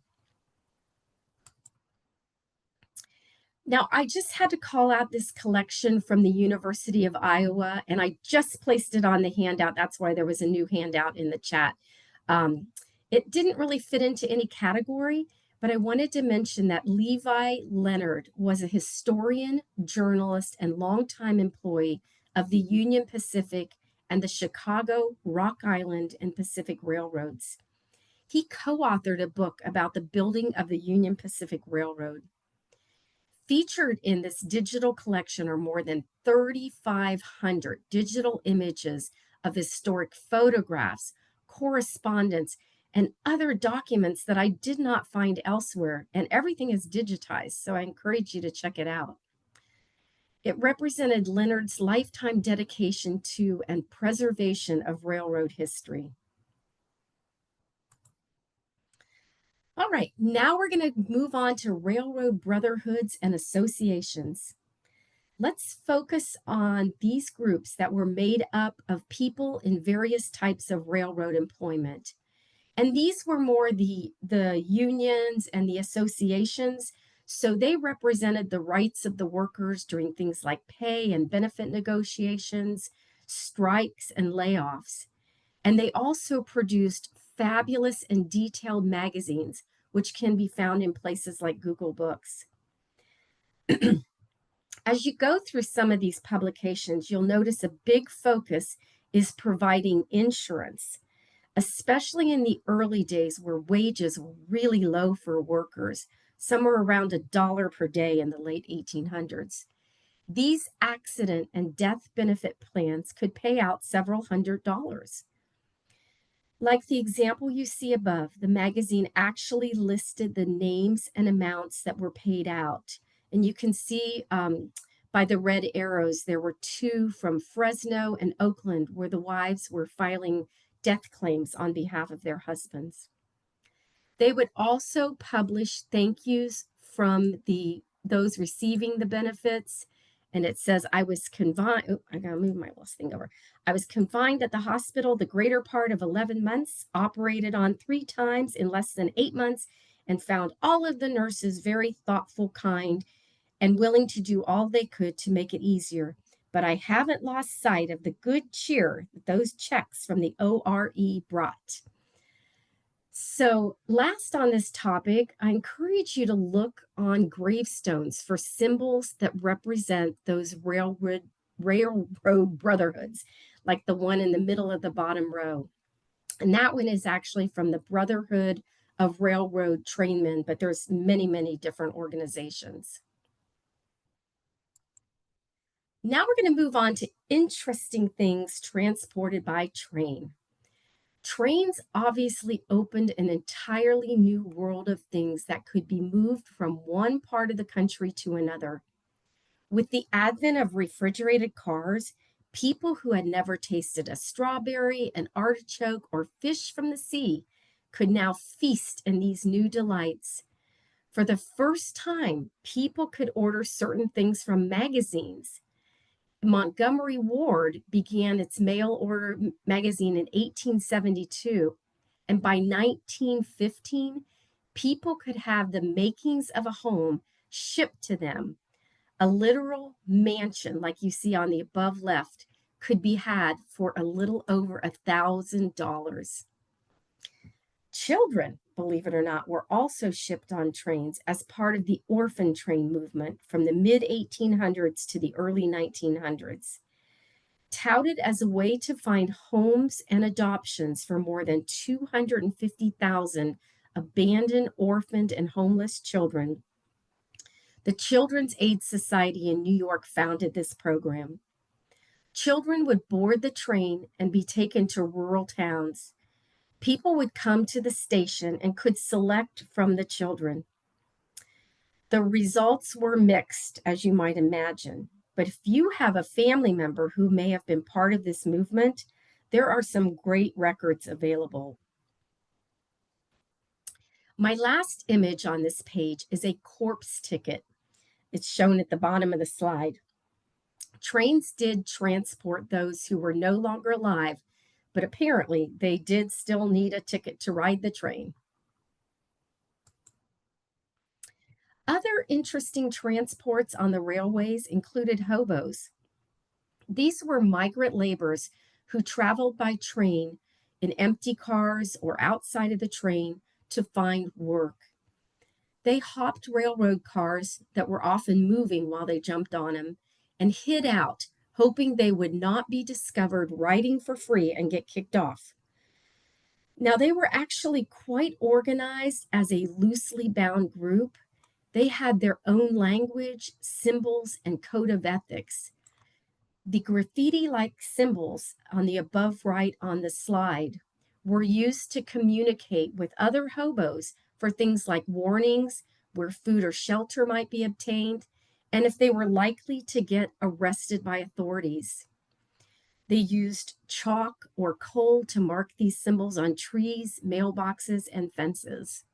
[SPEAKER 2] Now, I just had to call out this collection from the University of Iowa, and I just placed it on the handout. That's why there was a new handout in the chat. It didn't really fit into any category, but I wanted to mention that Levi Leonard was a historian, journalist, and longtime employee of the Union Pacific and the Chicago, Rock Island, and Pacific Railroads. He co-authored a book about the building of the Union Pacific Railroad. Featured in this digital collection are more than 3,500 digital images of historic photographs, correspondence, and other documents that I did not find elsewhere, and everything is digitized, so I encourage you to check it out. It represented Leonard's lifetime dedication to and preservation of railroad history. All right, now we're going to move on to railroad brotherhoods and associations. Let's focus on these groups that were made up of people in various types of railroad employment. And these were more the unions and the associations. So they represented the rights of the workers during things like pay and benefit negotiations, strikes, and layoffs. And they also produced fabulous and detailed magazines, which can be found in places like Google Books. As you go through some of these publications, you'll notice a big focus is providing insurance, especially in the early days where wages were really low for workers, somewhere around $1 per day in the late 1800s. These accident and death benefit plans could pay out several $100s. Like the example you see above, the magazine actually listed the names and amounts that were paid out. And you can see by the red arrows, there were 2 from Fresno and Oakland where the wives were filing death claims on behalf of their husbands. They would also publish thank yous from those receiving the benefits. And it says, I was confined, oh, I gotta move my last thing over. I was confined at the hospital the greater part of 11 months, operated on 3 times in less than 8 months, and found all of the nurses very thoughtful, kind, and willing to do all they could to make it easier. But I haven't lost sight of the good cheer that those checks from the ORE brought. So last on this topic, I encourage you to look on gravestones for symbols that represent those railroad brotherhoods, like the one in the middle of the bottom row. And that one is actually from the Brotherhood of Railroad Trainmen, but there's many, many different organizations. Now we're going to move on to interesting things transported by train. Trains obviously opened an entirely new world of things that could be moved from one part of the country to another. With the advent of refrigerated cars, people who had never tasted a strawberry, an artichoke, or fish from the sea could now feast in these new delights. For the first time, people could order certain things from magazines. Montgomery Ward began its mail order magazine in 1872, and by 1915, people could have the makings of a home shipped to them. A literal mansion, like you see on the above left, could be had for a little over $1,000. Children, believe it or not, were also shipped on trains as part of the orphan train movement from the mid 1800s to the early 1900s. Touted as a way to find homes and adoptions for more than 250,000 abandoned, orphaned, and homeless children, the Children's Aid Society in New York founded this program. Children would board the train and be taken to rural towns. People would come to the station and could select from the children. The results were mixed, as you might imagine. But if you have a family member who may have been part of this movement, there are some great records available. My last image on this page is a corpse ticket. It's shown at the bottom of the slide. Trains did transport those who were no longer alive, but apparently they did still need a ticket to ride the train. Other interesting transports on the railways included hobos. These were migrant laborers who traveled by train in empty cars or outside of the train to find work. They hopped railroad cars that were often moving while they jumped on them and hid out, hoping they would not be discovered riding for free and get kicked off. Now, they were actually quite organized as a loosely bound group. They had their own language, symbols, and code of ethics. The graffiti-like symbols on the above right on the slide were used to communicate with other hobos for things like warnings, where food or shelter might be obtained, and if they were likely to get arrested by authorities. They used chalk or coal to mark these symbols on trees, mailboxes, and fences.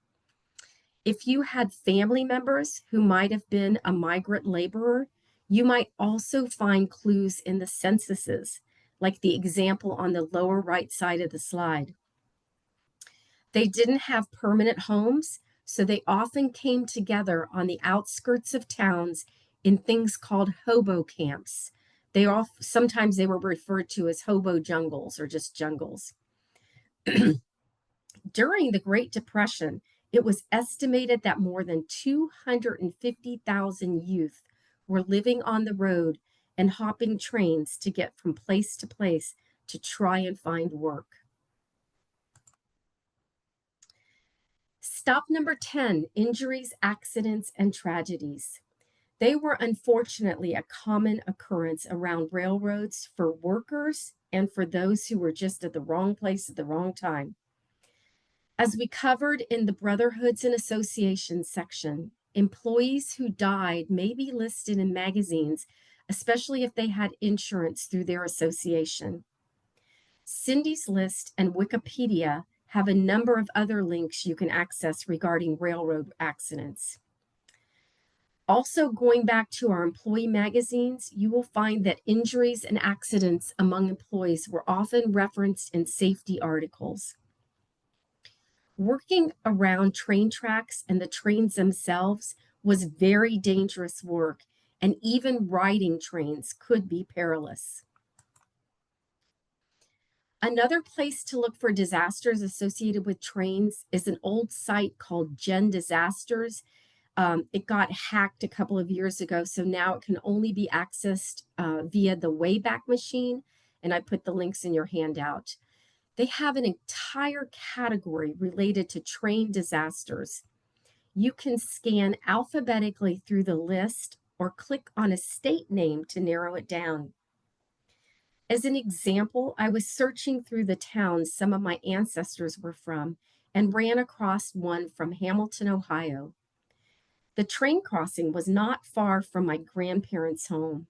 [SPEAKER 2] If you had family members who might have been a migrant laborer, you might also find clues in the censuses, like the example on the lower right side of the slide. They didn't have permanent homes, so they often came together on the outskirts of towns in things called hobo camps. Sometimes they were referred to as hobo jungles or just jungles. During the Great Depression, it was estimated that more than 250,000 youth were living on the road and hopping trains to get from place to place to try and find work. Stop number 10, injuries, accidents, and tragedies. They were unfortunately a common occurrence around railroads for workers and for those who were just at the wrong place at the wrong time. As we covered in the Brotherhoods and Associations section, employees who died may be listed in magazines, especially if they had insurance through their association. Cindy's list and Wikipedia have a number of other links you can access regarding railroad accidents. Also, going back to our employee magazines, you will find that injuries and accidents among employees were often referenced in safety articles. Working around train tracks and the trains themselves was very dangerous work, and even riding trains could be perilous. Another place to look for disasters associated with trains is an old site called Gen Disasters. It got hacked a couple of years ago, so now it can only be accessed via the Wayback Machine, and I put the links in your handout. They have an entire category related to train disasters. You can scan alphabetically through the list or click on a state name to narrow it down. As an example, I was searching through the towns some of my ancestors were from and ran across one from Hamilton, Ohio. The train crossing was not far from my grandparents' home.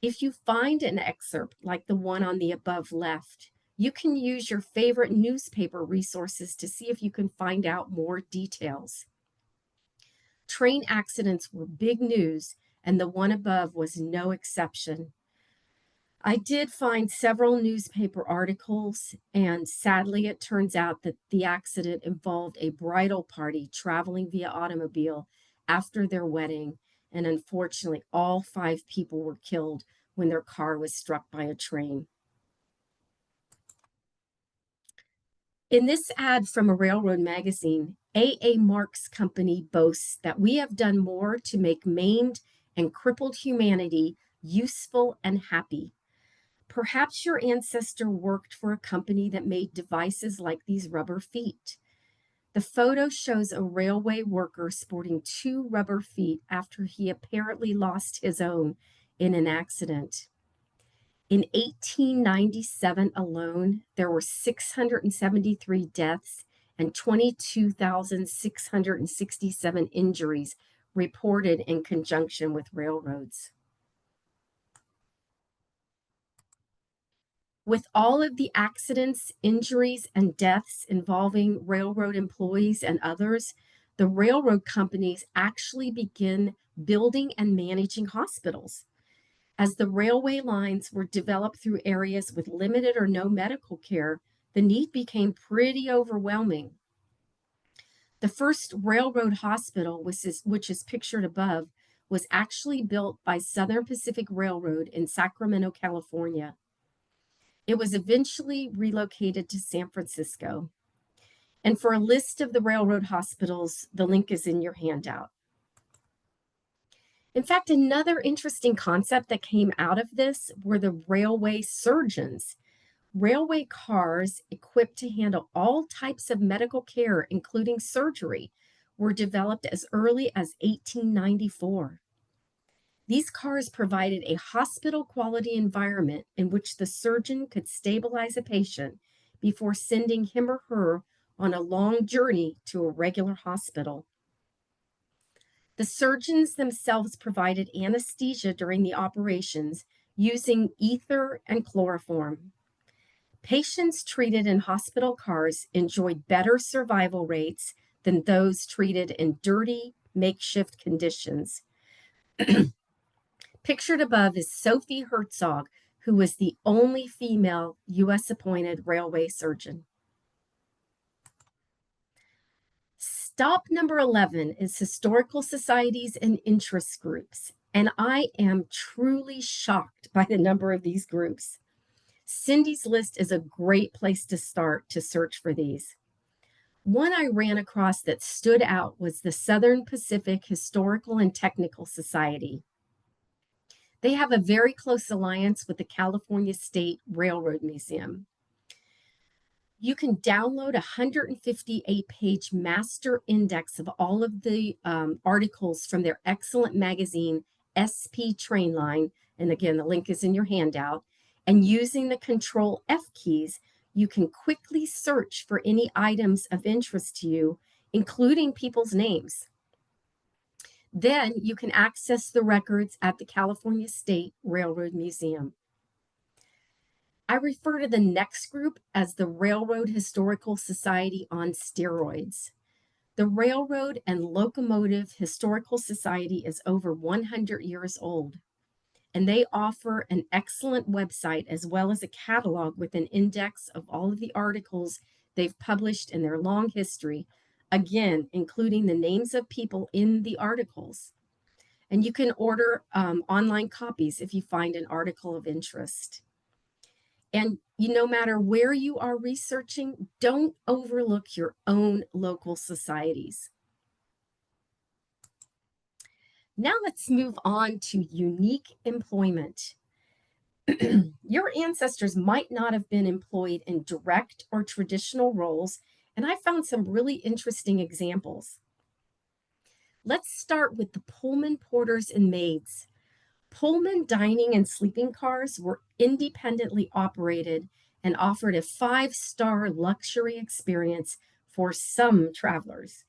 [SPEAKER 2] If you find an excerpt like the one on the above left, you can use your favorite newspaper resources to see if you can find out more details. Train accidents were big news, and the one above was no exception. I did find several newspaper articles, and sadly, it turns out that the accident involved a bridal party traveling via automobile after their wedding, and unfortunately, all 5 people were killed when their car was struck by a train. In this ad from a railroad magazine, A.A. Mark's company boasts that we have done more to make maimed and crippled humanity useful and happy. Perhaps your ancestor worked for a company that made devices like these rubber feet. The photo shows a railway worker sporting 2 rubber feet after he apparently lost his own in an accident. In 1897 alone, there were 673 deaths and 22,667 injuries reported in conjunction with railroads. With all of the accidents, injuries, and deaths involving railroad employees and others, the railroad companies actually begin building and managing hospitals. As the railway lines were developed through areas with limited or no medical care, the need became pretty overwhelming. The first railroad hospital, which is pictured above, was actually built by Southern Pacific Railroad in Sacramento, California. It was eventually relocated to San Francisco. And for a list of the railroad hospitals, the link is in your handout. In fact, another interesting concept that came out of this were the railway surgeons. Railway cars equipped to handle all types of medical care, including surgery, were developed as early as 1894. These cars provided a hospital quality environment in which the surgeon could stabilize a patient before sending him or her on a long journey to a regular hospital. The surgeons themselves provided anesthesia during the operations using ether and chloroform. Patients treated in hospital cars enjoyed better survival rates than those treated in dirty, makeshift conditions. Pictured above is Sophie Herzog, who was the only female U.S. appointed railway surgeon. Stop number 11 is historical societies and interest groups, and I am truly shocked by the number of these groups. Cindy's list is a great place to start to search for these. One I ran across that stood out was the Southern Pacific Historical and Technical Society. They have a very close alliance with the California State Railroad Museum. You can download a 158-page master index of all of the articles from their excellent magazine, SP Trainline. And again, the link is in your handout. And using the Control F keys, you can quickly search for any items of interest to you, including people's names. Then you can access the records at the California State Railroad Museum. I refer to the next group as the Railroad Historical Society on steroids. The Railroad and Locomotive Historical Society is over 100 years old, and they offer an excellent website as well as a catalog with an index of all of the articles they've published in their long history, again, including the names of people in the articles. And you can order online copies if you find an article of interest. And no matter where you are researching, don't overlook your own local societies. Now let's move on to unique employment. Your ancestors might not have been employed in direct or traditional roles, and I found some really interesting examples. Let's start with the Pullman porters and maids. Pullman dining and sleeping cars were independently operated and offered a five-star luxury experience for some travelers.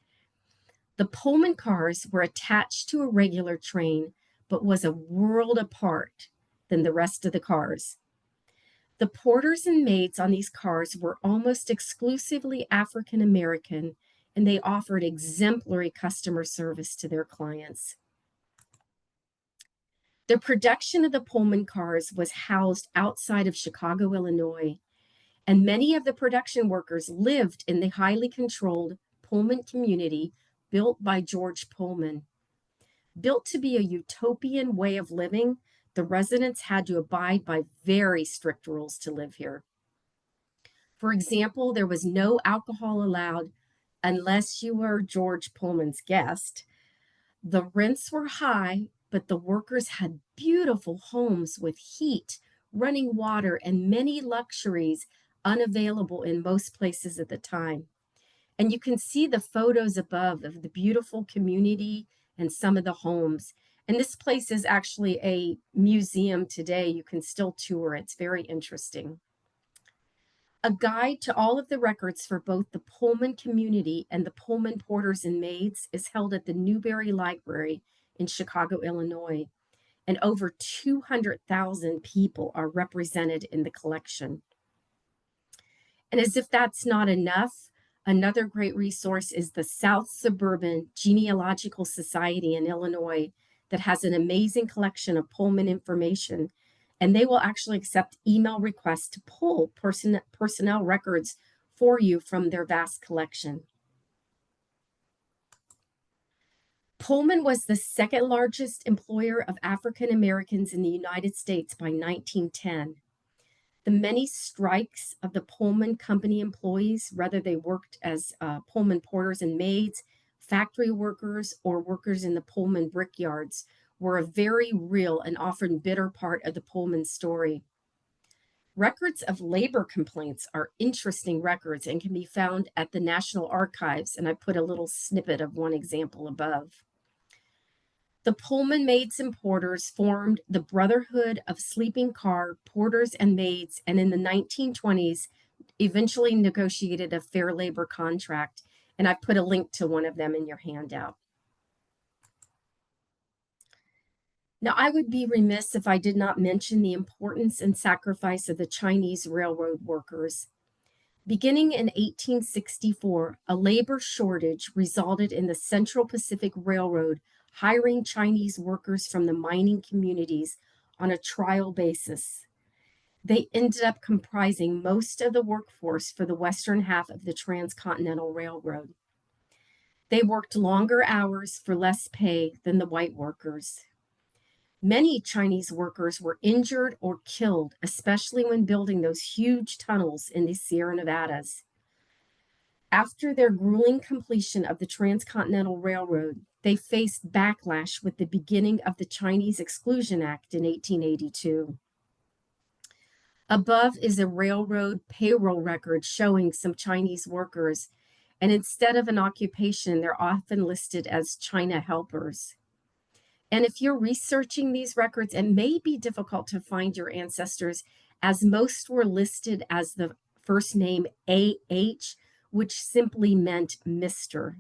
[SPEAKER 2] The Pullman cars were attached to a regular train, but was a world apart than the rest of the cars. The porters and maids on these cars were almost exclusively African American, and they offered exemplary customer service to their clients. The production of the Pullman cars was housed outside of Chicago, Illinois, and many of the production workers lived in the highly controlled Pullman community built by George Pullman. Built to be a utopian way of living, the residents had to abide by very strict rules to live here. For example, there was no alcohol allowed unless you were George Pullman's guest. The rents were high, but the workers had beautiful homes with heat, running water, and many luxuries unavailable in most places at the time. And you can see the photos above of the beautiful community and some of the homes. And this place is actually a museum today. You can still tour. It's very interesting. A guide to all of the records for both the Pullman community and the Pullman porters and maids is held at the Newberry Library in Chicago, Illinois, and over 200,000 people are represented in the collection. And as if that's not enough, another great resource is the South Suburban Genealogical Society in Illinois that has an amazing collection of Pullman information, and they will actually accept email requests to pull personnel records for you from their vast collection. Pullman was the second largest employer of African Americans in the United States by 1910. The many strikes of the Pullman company employees, whether they worked as Pullman porters and maids, factory workers, or workers in the Pullman brickyards, were a very real and often bitter part of the Pullman story. Records of labor complaints are interesting records and can be found at the National Archives, and I put a little snippet of one example above. The Pullman maids and porters formed the Brotherhood of Sleeping Car Porters and Maids, and in the 1920s, eventually negotiated a fair labor contract. And I put a link to one of them in your handout. Now, I would be remiss if I did not mention the importance and sacrifice of the Chinese railroad workers. Beginning in 1864, a labor shortage resulted in the Central Pacific Railroad hiring Chinese workers from the mining communities on a trial basis. They ended up comprising most of the workforce for the western half of the Transcontinental Railroad. They worked longer hours for less pay than the white workers. Many Chinese workers were injured or killed, especially when building those huge tunnels in the Sierra Nevadas. After their grueling completion of the Transcontinental Railroad, they faced backlash with the beginning of the Chinese Exclusion Act in 1882. Above is a railroad payroll record showing some Chinese workers, and instead of an occupation, they're often listed as China helpers. And if you're researching these records, it may be difficult to find your ancestors, as most were listed as the first name A.H., which simply meant Mr.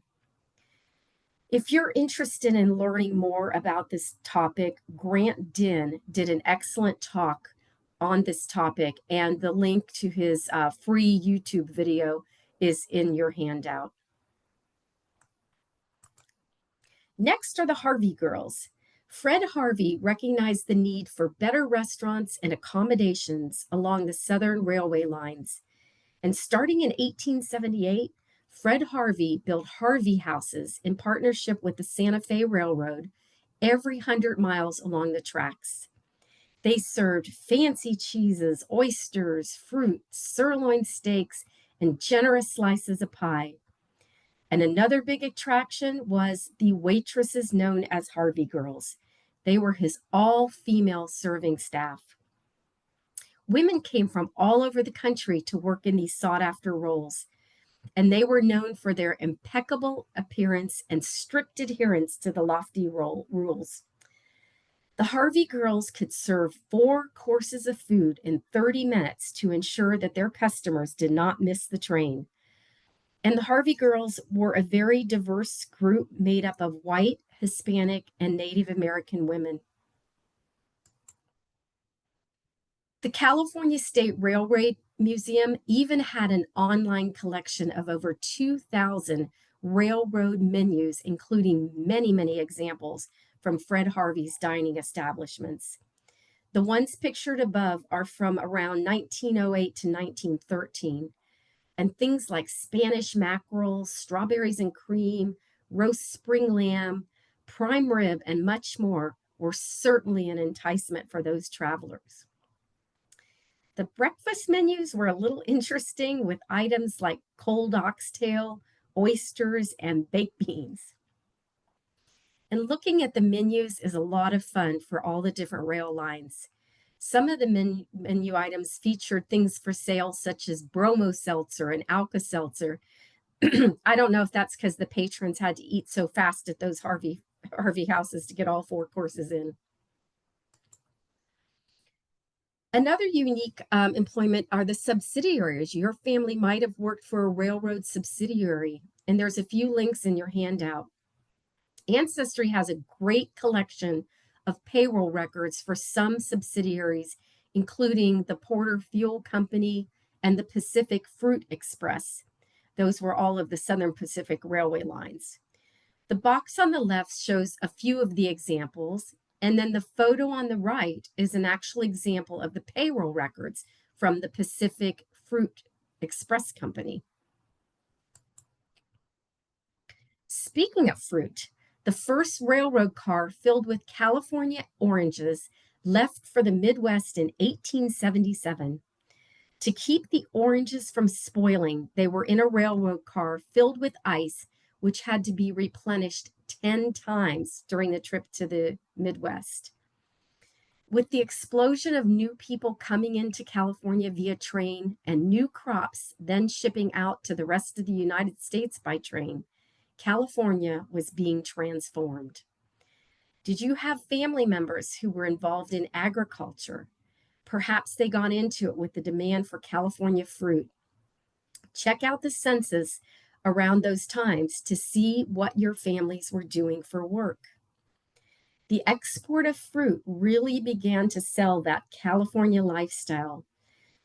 [SPEAKER 2] If you're interested in learning more about this topic, Grant Dinn did an excellent talk on this topic, and the link to his free YouTube video is in your handout. Next are the Harvey girls. Fred Harvey recognized the need for better restaurants and accommodations along the Southern Railway lines. And starting in 1878, Fred Harvey built Harvey houses in partnership with the Santa Fe Railroad every 100 miles along the tracks. They served fancy cheeses, oysters, fruit, sirloin steaks, and generous slices of pie. And another big attraction was the waitresses known as Harvey girls. They were his all-female serving staff. Women came from all over the country to work in these sought-after roles, and they were known for their impeccable appearance and strict adherence to the lofty rules. The Harvey girls could serve 4 courses of food in 30 minutes to ensure that their customers did not miss the train. And the Harvey girls were a very diverse group made up of white, Hispanic, and Native American women. The California State Railroad Museum even had an online collection of over 2,000 railroad menus, including many, many examples from Fred Harvey's dining establishments. The ones pictured above are from around 1908 to 1913, and things like Spanish mackerel, strawberries and cream, roast spring lamb, prime rib, and much more were certainly an enticement for those travelers. The breakfast menus were a little interesting with items like cold oxtail, oysters, and baked beans. And looking at the menus is a lot of fun for all the different rail lines. Some of the menu items featured things for sale such as bromo seltzer and Alka-Seltzer. I don't know if that's because the patrons had to eat so fast at those Harvey houses to get all 4 courses in. Another unique employment are the subsidiaries. Your family might have worked for a railroad subsidiary, and there's a few links in your handout. Ancestry has a great collection of payroll records for some subsidiaries, including the Porter Fuel Company and the Pacific Fruit Express. Those were all of the Southern Pacific Railway lines. The box on the left shows a few of the examples, and then the photo on the right is an actual example of the payroll records from the Pacific Fruit Express Company. Speaking of fruit, the first railroad car filled with California oranges left for the Midwest in 1877. To keep the oranges from spoiling, they were in a railroad car filled with ice, which had to be replenished 10 times during the trip to the Midwest. With the explosion of new people coming into California via train and new crops then shipping out to the rest of the United States by train, California was being transformed. Did you have family members who were involved in agriculture? Perhaps they got into it with the demand for California fruit. Check out the census around those times to see what your families were doing for work. The export of fruit really began to sell that California lifestyle,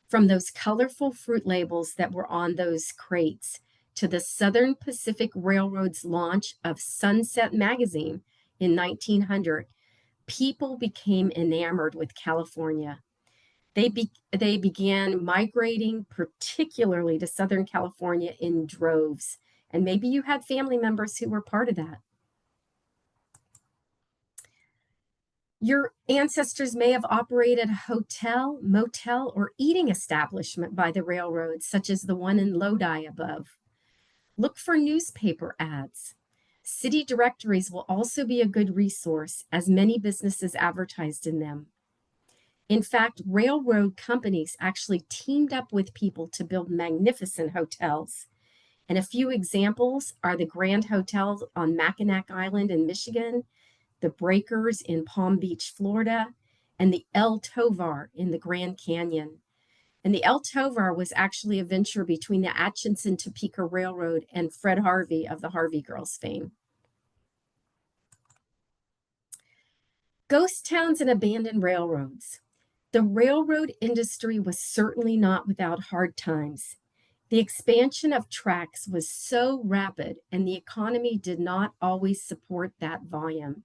[SPEAKER 2] from those colorful fruit labels that were on those crates to the Southern Pacific Railroad's launch of Sunset Magazine in 1900. People became enamored with California. They began migrating, particularly to Southern California, in droves. And maybe you had family members who were part of that. Your ancestors may have operated a hotel, motel, or eating establishment by the railroad, such as the one in Lodi above. Look for newspaper ads. City directories will also be a good resource, as many businesses advertised in them. In fact, railroad companies actually teamed up with people to build magnificent hotels. And a few examples are the Grand Hotel on Mackinac Island in Michigan, the Breakers in Palm Beach, Florida, and the El Tovar in the Grand Canyon. And the El Tovar was actually a venture between the Atchison Topeka Railroad and Fred Harvey of the Harvey Girls fame. Ghost towns and abandoned railroads. The railroad industry was certainly not without hard times. The expansion of tracks was so rapid, and the economy did not always support that volume.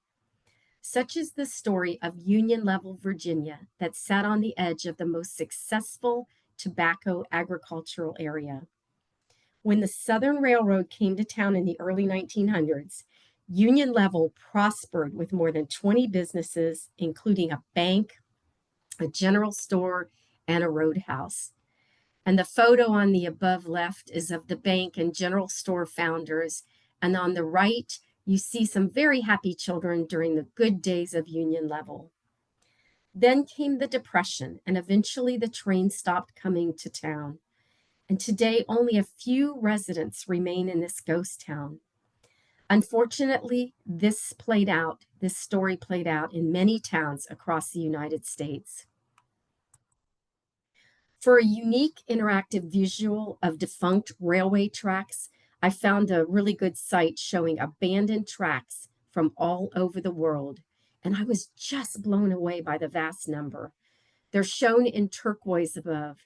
[SPEAKER 2] Such is the story of Union Level, Virginia, that sat on the edge of the most successful tobacco agricultural area. When the Southern Railroad came to town in the early 1900s, Union Level prospered with more than 20 businesses, including a bank, a general store, and a roadhouse. And the photo on the above left is of the bank and general store founders. And on the right, you see some very happy children during the good days of Union Level. Then came the Depression, and eventually the train stopped coming to town. And today, only a few residents remain in this ghost town. Unfortunately, this story played out in many towns across the United States. For a unique interactive visual of defunct railway tracks, I found a really good site showing abandoned tracks from all over the world, and I was just blown away by the vast number. They're shown in turquoise above,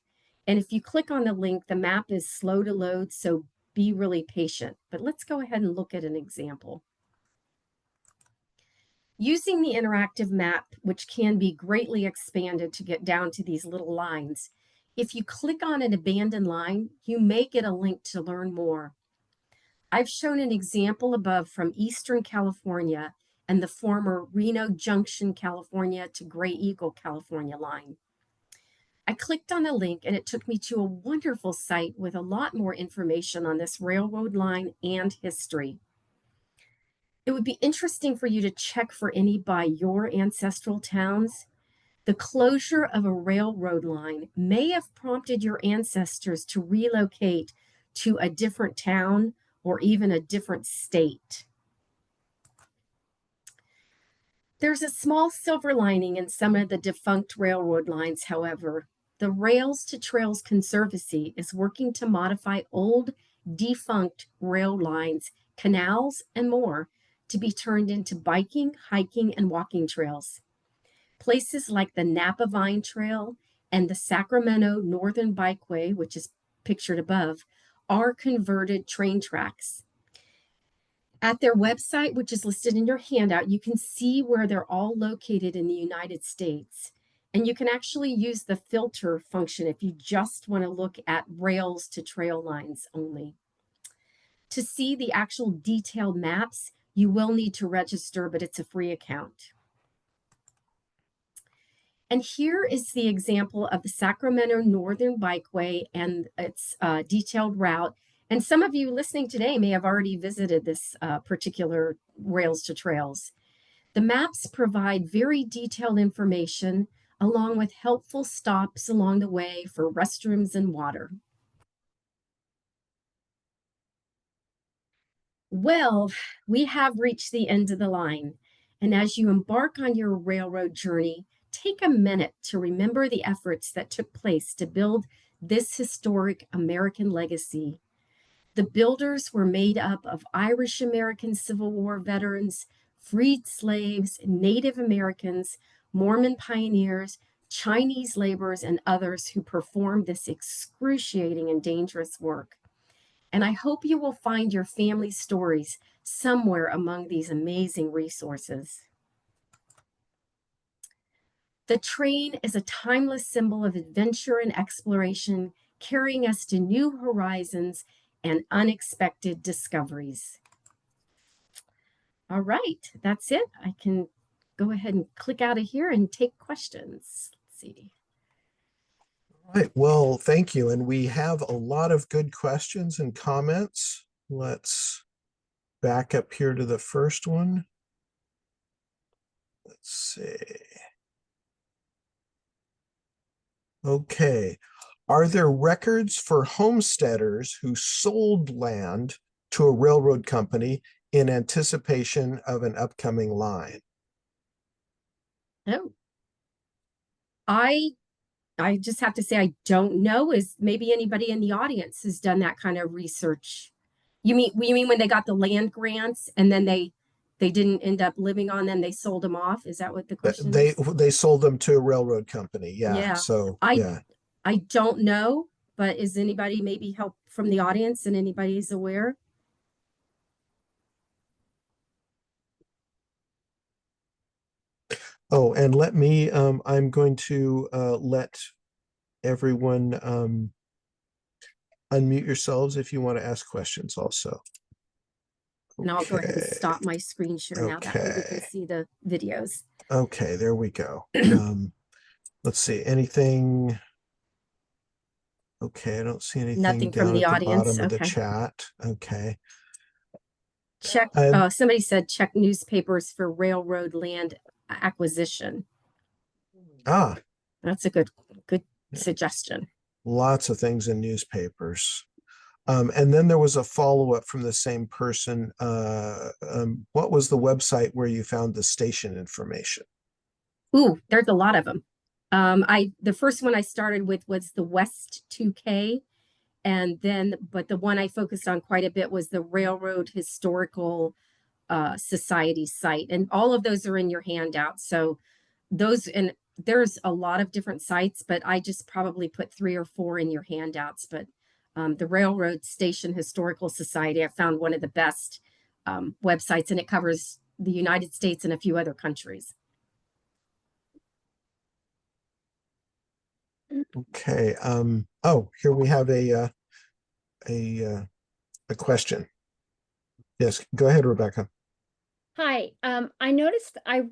[SPEAKER 2] and if you click on the link, the map is slow to load, so be really patient. But let's go ahead and look at an example. Using the interactive map, which can be greatly expanded to get down to these little lines, if you click on an abandoned line, you may get a link to learn more. I've shown an example above from Eastern California and the former Reno Junction, California to Gray Eagle, California line. I clicked on the link and it took me to a wonderful site with a lot more information on this railroad line and history. It would be interesting for you to check for any by your ancestral towns. The closure of a railroad line may have prompted your ancestors to relocate to a different town or even a different state. There's a small silver lining in some of the defunct railroad lines, however. The Rails to Trails Conservancy is working to modify old, defunct rail lines, canals, and more to be turned into biking, hiking, and walking trails. Places like the Napa Vine Trail and the Sacramento Northern Bikeway, which is pictured above, are converted train tracks. At their website, which is listed in your handout, you can see where they're all located in the United States. And you can actually use the filter function if you just want to look at rails to trail lines only. To see the actual detailed maps, you will need to register, but it's a free account. And here is the example of the Sacramento Northern Bikeway and its detailed route. And some of you listening today may have already visited this particular Rails to Trails. The maps provide very detailed information along with helpful stops along the way for restrooms and water. Well, we have reached the end of the line. And as you embark on your railroad journey, take a minute to remember the efforts that took place to build this historic American legacy. The builders were made up of Irish American Civil War veterans, freed slaves, Native Americans, Mormon pioneers, Chinese laborers, and others who performed this excruciating and dangerous work. And I hope you will find your family stories somewhere among these amazing resources. The train is a timeless symbol of adventure and exploration, carrying us to new horizons and unexpected discoveries. All right, that's it. I can go ahead and click out of here and take questions. Let's see.
[SPEAKER 1] All right, well, thank you. And we have a lot of good questions and comments. Let's back up here to the first one. Let's see. Okay. Are there records for homesteaders who sold land to a railroad company in anticipation of an upcoming line?
[SPEAKER 2] Oh, I just have to say I don't know. Is maybe anybody in the audience has done that kind of research? You mean when they got the land grants and then they didn't end up living on them, they sold them off? Is that what the question is?
[SPEAKER 1] They sold them to a railroad company. Yeah.
[SPEAKER 2] Yeah.
[SPEAKER 1] So
[SPEAKER 2] I
[SPEAKER 1] yeah.
[SPEAKER 2] I don't know, but is anybody maybe help from the audience and anybody's aware?
[SPEAKER 1] Oh, and let me I'm going to let everyone unmute yourselves if you want to ask questions also.
[SPEAKER 2] And I'll go ahead and stop my screen share now. That way we can
[SPEAKER 1] Okay.
[SPEAKER 2] see the videos.
[SPEAKER 1] Okay, there we go. Let's see, anything? Okay, I don't see anything
[SPEAKER 2] Nothing from
[SPEAKER 1] down
[SPEAKER 2] the
[SPEAKER 1] at the
[SPEAKER 2] audience.
[SPEAKER 1] bottom of the
[SPEAKER 2] Okay.
[SPEAKER 1] chat. Okay.
[SPEAKER 2] Check, somebody said check newspapers for railroad land acquisition. That's a good
[SPEAKER 1] Yeah.
[SPEAKER 2] suggestion.
[SPEAKER 1] Lots of things in newspapers. And then there was a follow-up from the same person. What was the website where you found the station information?
[SPEAKER 2] Ooh, there's a lot of them. The first one I started with was the West 2K, and then but the one I focused on quite a bit was the Railroad Historical Society site, and all of those are in your handout. So those, and there's a lot of different sites, but I just probably put 3 or 4 in your handouts. But the Railroad Station Historical Society, I found one of the best websites, and it covers the United States and a few other countries.
[SPEAKER 1] Okay. Oh, here we have a question. Yes, go ahead, Rebecca.
[SPEAKER 3] Hi, I noticed I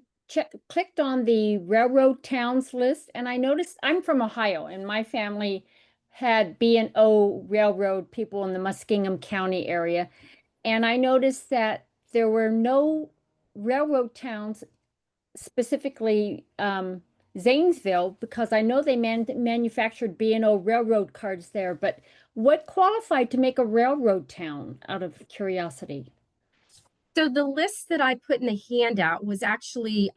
[SPEAKER 3] clicked on the railroad towns list, and I noticed I'm from Ohio, and my family had B&O railroad people in the Muskingum County area, and I noticed that there were no railroad towns, specifically Zanesville, because I know they manufactured B&O railroad cards there, but what qualified to make a railroad town, out of curiosity?
[SPEAKER 2] So the list that I put in the handout was actually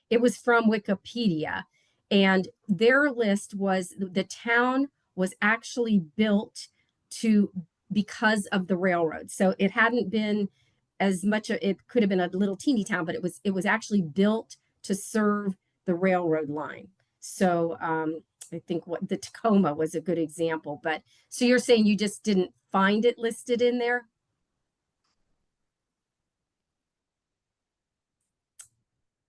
[SPEAKER 2] it was from Wikipedia, and their list was the town was actually built to because of the railroad. So it hadn't been as much it could have been a little teeny town, but it was actually built to serve the railroad line. So I think what the Tacoma was a good example. But so you're saying you just didn't find it listed in there?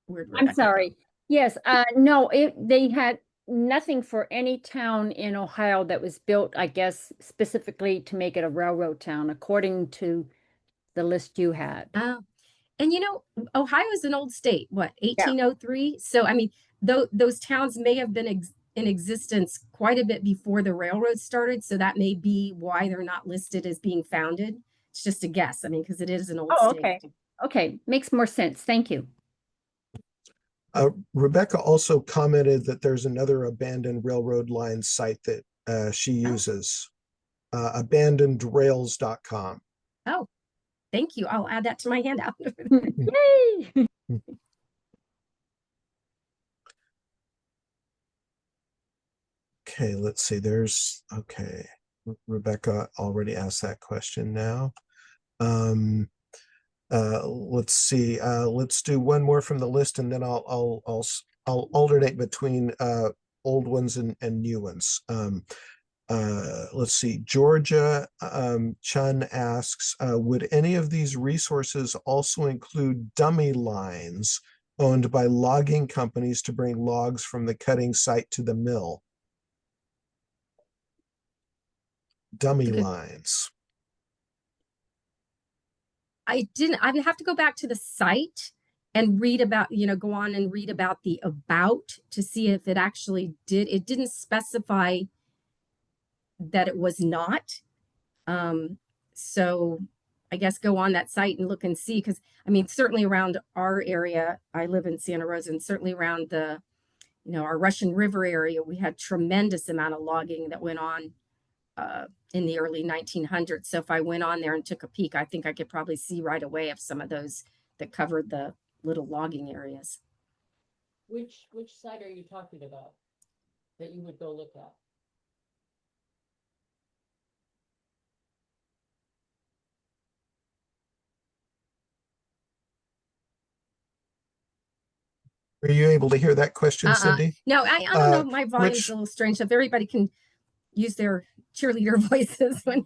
[SPEAKER 2] Where'd
[SPEAKER 3] I'm
[SPEAKER 2] Rebecca go?
[SPEAKER 3] sorry. Yes, no, they had nothing for any town in Ohio that was built, I guess, specifically to make it a railroad town, according to the list you had.
[SPEAKER 2] Oh, and Ohio is an old state, what,
[SPEAKER 3] Yeah.
[SPEAKER 2] 1803? So, I mean, those towns may have been in existence quite a bit before the railroad started. So that may be why they're not listed as being founded. It's just a guess. I mean, because it is an old
[SPEAKER 3] Oh,
[SPEAKER 2] state.
[SPEAKER 3] okay. Okay, makes more sense. Thank you.
[SPEAKER 1] Rebecca also commented that there's another abandoned railroad line site that she uses, abandonedrails.com.
[SPEAKER 2] Oh, thank you. I'll add that to my handout.
[SPEAKER 3] Yay!
[SPEAKER 1] Okay, let's see. Okay. Rebecca already asked that question now. Let's see. Let's do one more from the list, and then I'll alternate between old ones and new ones. Let's see. Georgia Chun asks, would any of these resources also include dummy lines owned by logging companies to bring logs from the cutting site to the mill? Dummy lines.
[SPEAKER 2] I would have to go back to the site and read about, go on and read about the about to see if it actually did. It didn't specify that it was not. So I guess go on that site and look and see, because I mean, certainly around our area, I live in Santa Rosa, and certainly around our Russian River area, we had tremendous amount of logging that went on in the early 1900s. So if I went on there and took a peek, I think I could probably see right away of some of those that covered the little logging areas.
[SPEAKER 3] Which site are you talking about that you would go look at?
[SPEAKER 1] Were you able to hear that question, Cindy?
[SPEAKER 2] No, I don't know. My volume's
[SPEAKER 1] Which
[SPEAKER 2] a little strange. So if everybody can use their cheerleader voices when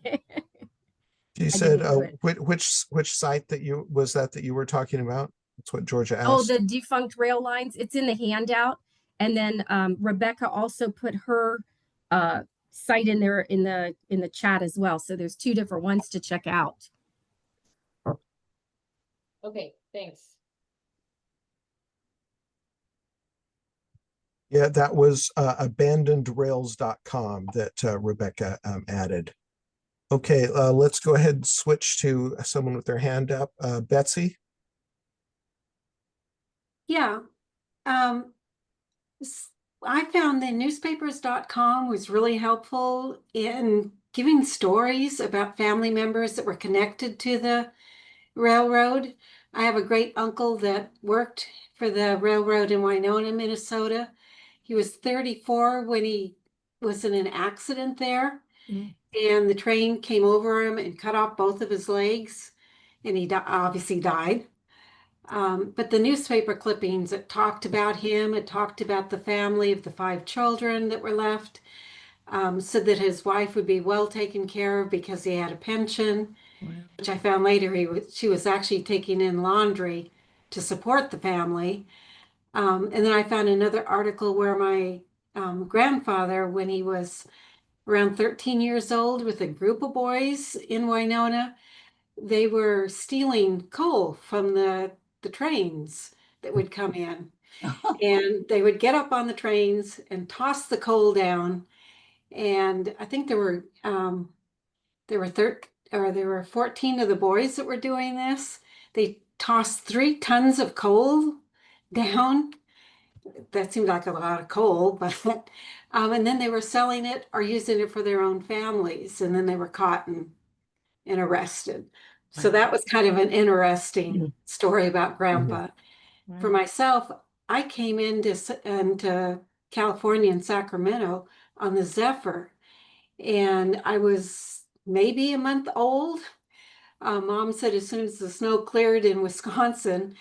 [SPEAKER 1] you said which site that you were talking about? That's what Georgia asked.
[SPEAKER 2] Oh, the defunct rail lines. It's in the handout. And then Rebecca also put her site in there in the chat as well. So there's 2 different ones to check out.
[SPEAKER 3] Okay, thanks.
[SPEAKER 1] Yeah, that was abandonedrails.com that Rebecca added. Okay, let's go ahead and switch to someone with their hand up. Betsy?
[SPEAKER 4] Yeah. I found the newspapers.com was really helpful in giving stories about family members that were connected to the railroad. I have a great uncle that worked for the railroad in Winona, Minnesota. He was 34 when he was in an accident there, and the train came over him and cut off both of his legs, and he obviously died. But the newspaper clippings, it talked about him, it talked about the family of the 5 children that were left, said that his wife would be well taken care of because he had a pension, which I found later she was actually taking in laundry to support the family. And then I found another article where my grandfather, when he was around 13 years old with a group of boys in Winona, they were stealing coal from the trains that would come in. And they would get up on the trains and toss the coal down. And I think there were 14 of the boys that were doing this. They tossed 3 tons of coal down. That seemed like a lot of coal, but and then they were selling it or using it for their own families, and then they were caught and arrested. So that was kind of an interesting story about Grandpa. For myself, I came into California in Sacramento on the Zephyr, and I was maybe a month old. Mom said as soon as the snow cleared in Wisconsin,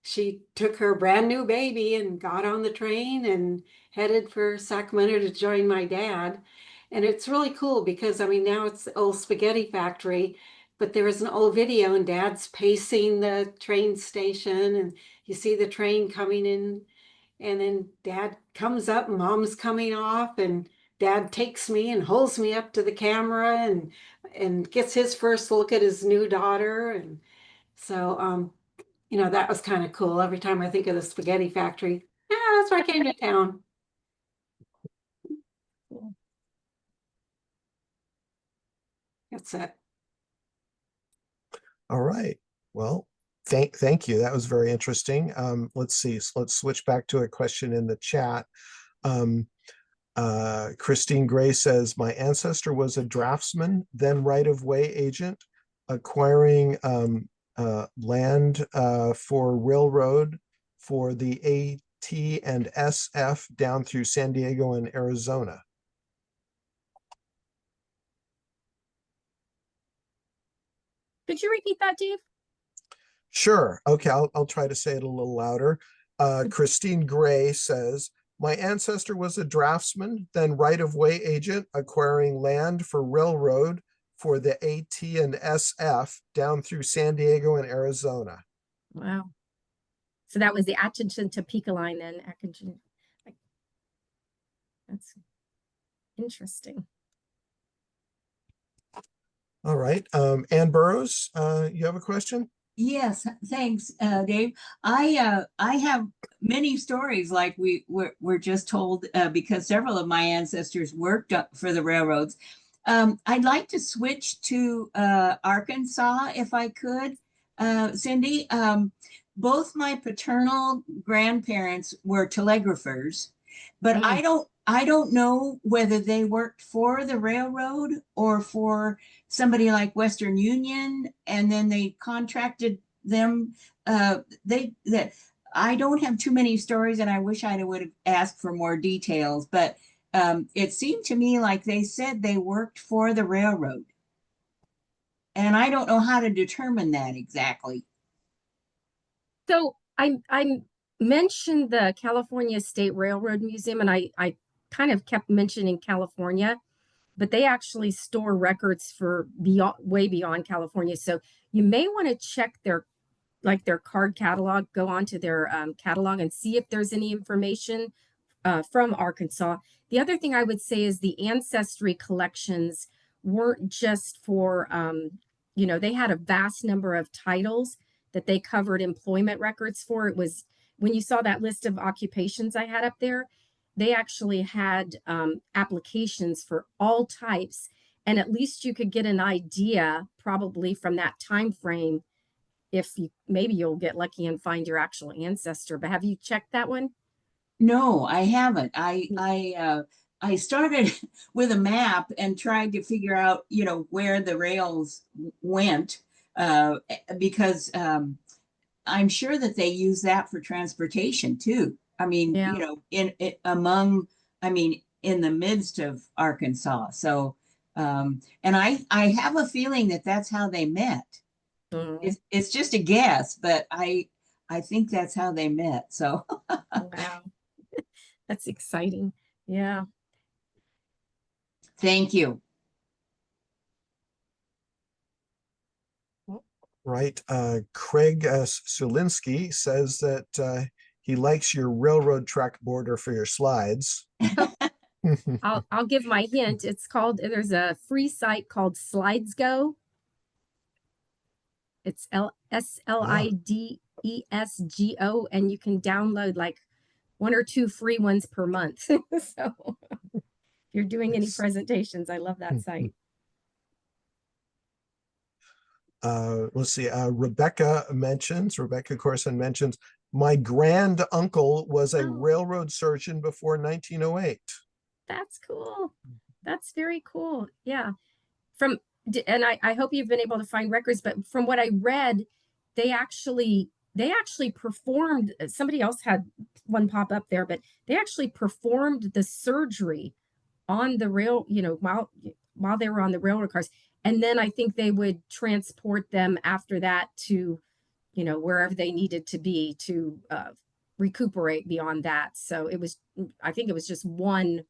[SPEAKER 4] she took her brand new baby and got on the train and headed for Sacramento to join my dad. And it's really cool because, I mean, now it's the old spaghetti factory, but there was an old video and Dad's pacing the train station and you see the train coming in, and then Dad comes up, Mom's coming off, and Dad takes me and holds me up to the camera and gets his first look at his new daughter. And so, that was kind of cool. Every time I think of the spaghetti factory, yeah, that's where I came to town. That's it.
[SPEAKER 1] All right. Well, thank you. That was very interesting. Let's see. So let's switch back to a question in the chat. Christine Gray says, my ancestor was a draftsman, then right-of-way agent, acquiring land for railroad for the AT and SF down through San Diego and Arizona.
[SPEAKER 2] Could you repeat that, Dave?
[SPEAKER 1] Sure. Okay, I'll try to say it a little louder. Christine Gray says, my ancestor was a draftsman, then right-of-way agent, acquiring land for railroad for the AT and SF down through San Diego and Arizona.
[SPEAKER 2] Wow. So that was the Atchison Topeka line then. That's interesting.
[SPEAKER 1] All right. Ann Burrows, you have a question?
[SPEAKER 5] Yes, thanks, Dave. I have many stories like we're just told because several of my ancestors worked for the railroads. I'd like to switch to Arkansas if I could, Cindy. Both my paternal grandparents were telegraphers, but I don't know whether they worked for the railroad or for somebody like Western Union, and then they contracted them. I don't have too many stories, and I wish I would have asked for more details, but it seemed to me like they said they worked for the railroad. And I don't know how to determine that exactly.
[SPEAKER 2] So I mentioned the California State Railroad Museum, and I kind of kept mentioning California, but they actually store records for way beyond California. So you may want to check their card catalog, go onto their catalog and see if there's any information from Arkansas. The other thing I would say is the ancestry collections weren't just for, they had a vast number of titles that they covered employment records for. It was, when you saw that list of occupations I had up there, they actually had applications for all types. And at least you could get an idea probably from that time frame if maybe you'll get lucky and find your actual ancestor. But have you checked that one?
[SPEAKER 5] No, I haven't. I I started with a map and tried to figure out, where the rails went, because I'm sure that they use that for transportation too. I mean,
[SPEAKER 2] Yeah.
[SPEAKER 5] in the midst of Arkansas. So, and I have a feeling that that's how they met.
[SPEAKER 2] Mhm.
[SPEAKER 5] It's just a guess, but I think that's how they met. So,
[SPEAKER 2] Wow. That's exciting. Yeah.
[SPEAKER 5] thank you.
[SPEAKER 1] Right. Craig Sulinski says that he likes your railroad track border for your slides.
[SPEAKER 2] I'll give my hint. It's called, there's a free site called Slidesgo. It's SLIDESGO, and you can download like 1 or 2 free ones per month. So if you're doing any presentations, I love that site.
[SPEAKER 1] Let's see. Rebecca Corson mentions, my grand uncle was a
[SPEAKER 2] Oh.
[SPEAKER 1] railroad surgeon before 1908.
[SPEAKER 2] That's cool. That's very cool. Yeah. And I hope you've been able to find records, but from what I read, they actually performed, somebody else had one pop up there, but they actually performed the surgery on the rail, while they were on the railroad cars. And then I think they would transport them after that to, wherever they needed to be to recuperate beyond that. So I think it was just one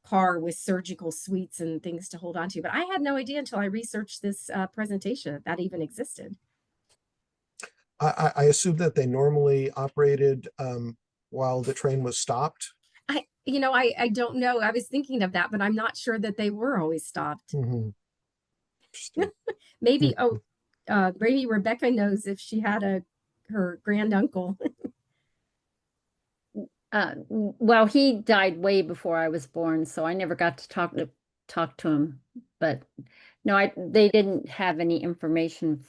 [SPEAKER 2] car with surgical suites and things to hold on to. But I had no idea until I researched this presentation that even existed.
[SPEAKER 1] I assume that they normally operated while the train was stopped.
[SPEAKER 2] I don't know. I was thinking of that, but I'm not sure that they were always stopped.
[SPEAKER 1] Mm-hmm.
[SPEAKER 2] Maybe, maybe Rebecca knows if she had her grand uncle.
[SPEAKER 3] Well, he died way before I was born, so I never got to talk to him. But no, they didn't have any information.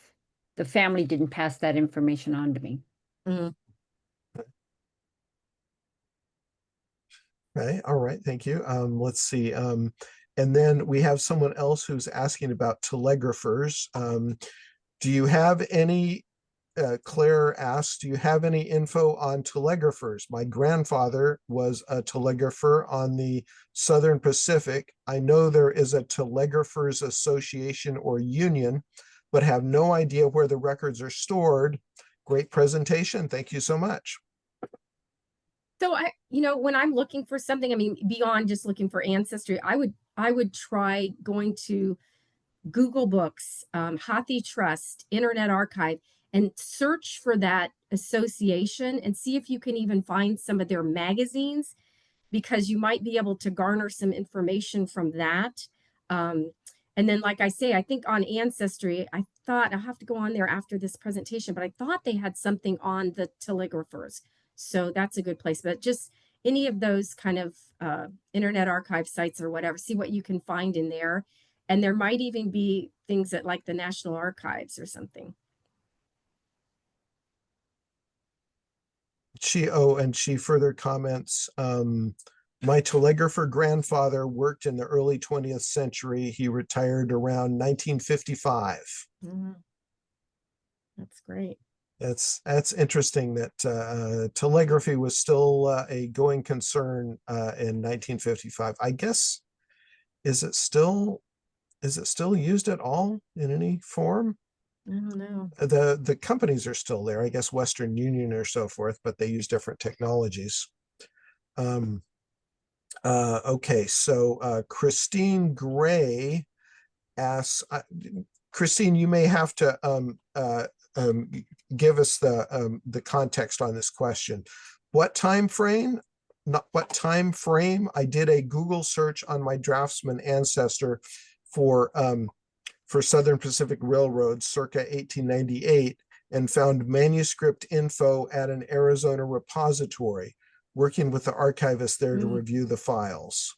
[SPEAKER 3] The family didn't pass that information on to me.
[SPEAKER 2] Mm-hmm.
[SPEAKER 1] Okay. All right. Thank you. Let's see. And then we have someone else who's asking about telegraphers. Do you have any, Claire asks, do you have any info on telegraphers? My grandfather was a telegrapher on the Southern Pacific. I know there is a telegraphers association or union, but have no idea where the records are stored. Great presentation. Thank you so much.
[SPEAKER 2] So when I'm looking for something, I mean, beyond just looking for ancestry, I would try going to Google Books, Hathi Trust, Internet Archive, and search for that association and see if you can even find some of their magazines, because you might be able to garner some information from that. And then, like I say, I think on Ancestry, I thought I'll have to go on there after this presentation, but I thought they had something on the telegraphers. So that's a good place. But just any of those kind of Internet Archive sites or whatever, see what you can find in there. And there might even be things at like the National Archives or something.
[SPEAKER 1] She further comments, my telegrapher grandfather worked in the early 20th century. He retired around 1955.
[SPEAKER 2] Mm-hmm. That's great.
[SPEAKER 1] That's interesting that telegraphy was still a going concern in 1955. I guess, is it still used at all in any form?
[SPEAKER 2] I don't know.
[SPEAKER 1] The companies are still there, I guess Western Union or so forth, but they use different technologies. Okay, so Christine Gray asks, Christine, you may have to give us the context on this question. What time frame? Not what time frame. I did a Google search on my draftsman ancestor for Southern Pacific Railroad circa 1898 and found manuscript info at an Arizona repository, working with the archivist there to review the files.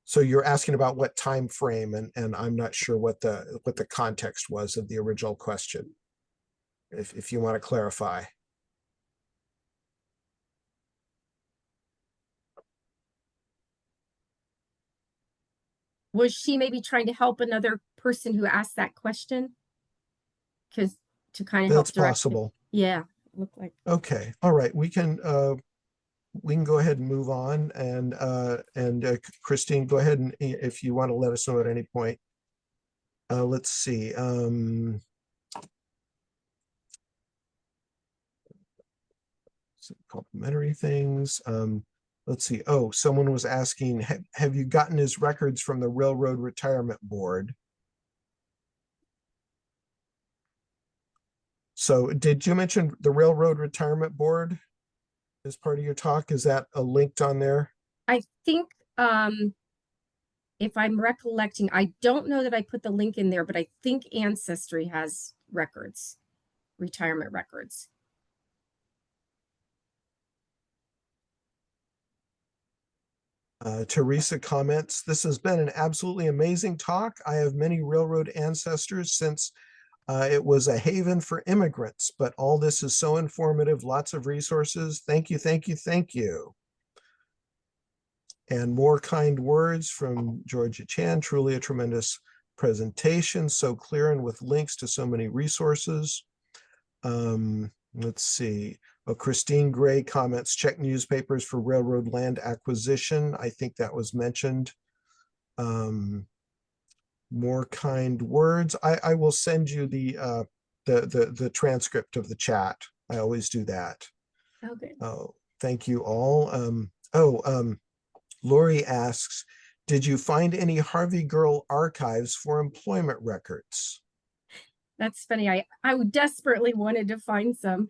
[SPEAKER 1] So you're asking about what time frame, and I'm not sure what the context was of the original question. If you want to clarify.
[SPEAKER 2] Was she maybe trying to help another person who asked that question? Because to kind of help
[SPEAKER 1] That's
[SPEAKER 2] direct it.
[SPEAKER 1] possible.
[SPEAKER 2] Yeah, looked like.
[SPEAKER 1] Okay, all right, we can go ahead and move on, and Christine, go ahead and if you want to let us know at any point. Let's see. Some complimentary things. Let's see. Oh, someone was asking, have you gotten his records from the Railroad Retirement Board? So did you mention the Railroad Retirement Board as part of your talk? Is that linked on there?
[SPEAKER 2] I think if I'm recollecting, I don't know that I put the link in there, but I think Ancestry has records, retirement records.
[SPEAKER 1] Teresa comments, this has been an absolutely amazing talk. I have many railroad ancestors since it was a haven for immigrants, but all this is so informative, lots of resources. Thank you, thank you, thank you. And more kind words from Georgia Chan, truly a tremendous presentation, so clear and with links to so many resources. Let's see. Oh, Christine Gray comments, check newspapers for railroad land acquisition. I think that was mentioned. More kind words. I will send you the transcript of the chat. I always do that.
[SPEAKER 2] Okay.
[SPEAKER 1] Oh, thank you all. Lori asks, did you find any Harvey Girl archives for employment records?
[SPEAKER 2] That's funny. I desperately wanted to find some.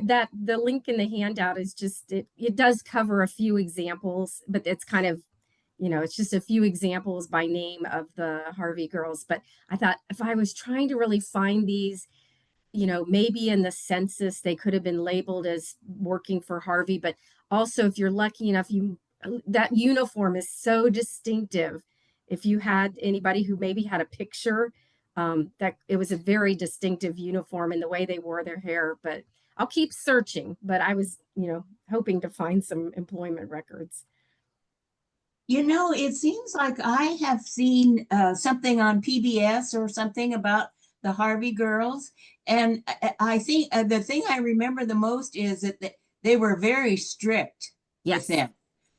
[SPEAKER 2] That the link in the handout is just it does cover a few examples, but it's kind of, it's just a few examples by name of the Harvey girls. But I thought if I was trying to really find these, maybe in the census they could have been labeled as working for Harvey, but also if you're lucky enough, that uniform is so distinctive. If you had anybody who maybe had a picture, that it was a very distinctive uniform in the way they wore their hair. But I'll keep searching. But I was, hoping to find some employment records.
[SPEAKER 5] It seems like I have seen something on PBS or something about the Harvey girls. And I think the thing I remember the most is that they were very strict with them.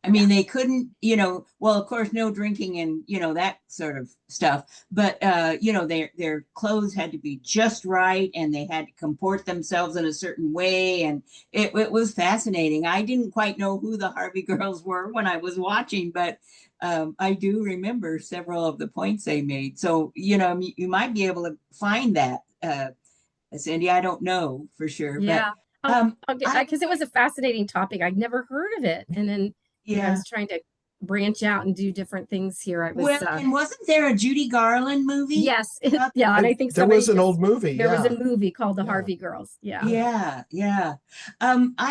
[SPEAKER 5] I mean, they couldn't, well, of course, no drinking and, that sort of stuff. But, their clothes had to be just right and they had to comport themselves in a certain way. And it was fascinating. I didn't quite know who the Harvey girls were when I was watching, but I do remember several of the points they made. So, you might be able to find that, Cindy. I don't know for sure.
[SPEAKER 2] Yeah.
[SPEAKER 5] But
[SPEAKER 2] because it was a fascinating topic. I'd never heard of it. And then I was trying to branch out and do different things here. I was
[SPEAKER 5] and wasn't there a Judy Garland movie?
[SPEAKER 2] Yes. Yeah. And I think
[SPEAKER 1] there was an old movie.
[SPEAKER 2] There was a movie called The Harvey Girls.
[SPEAKER 5] Yeah. I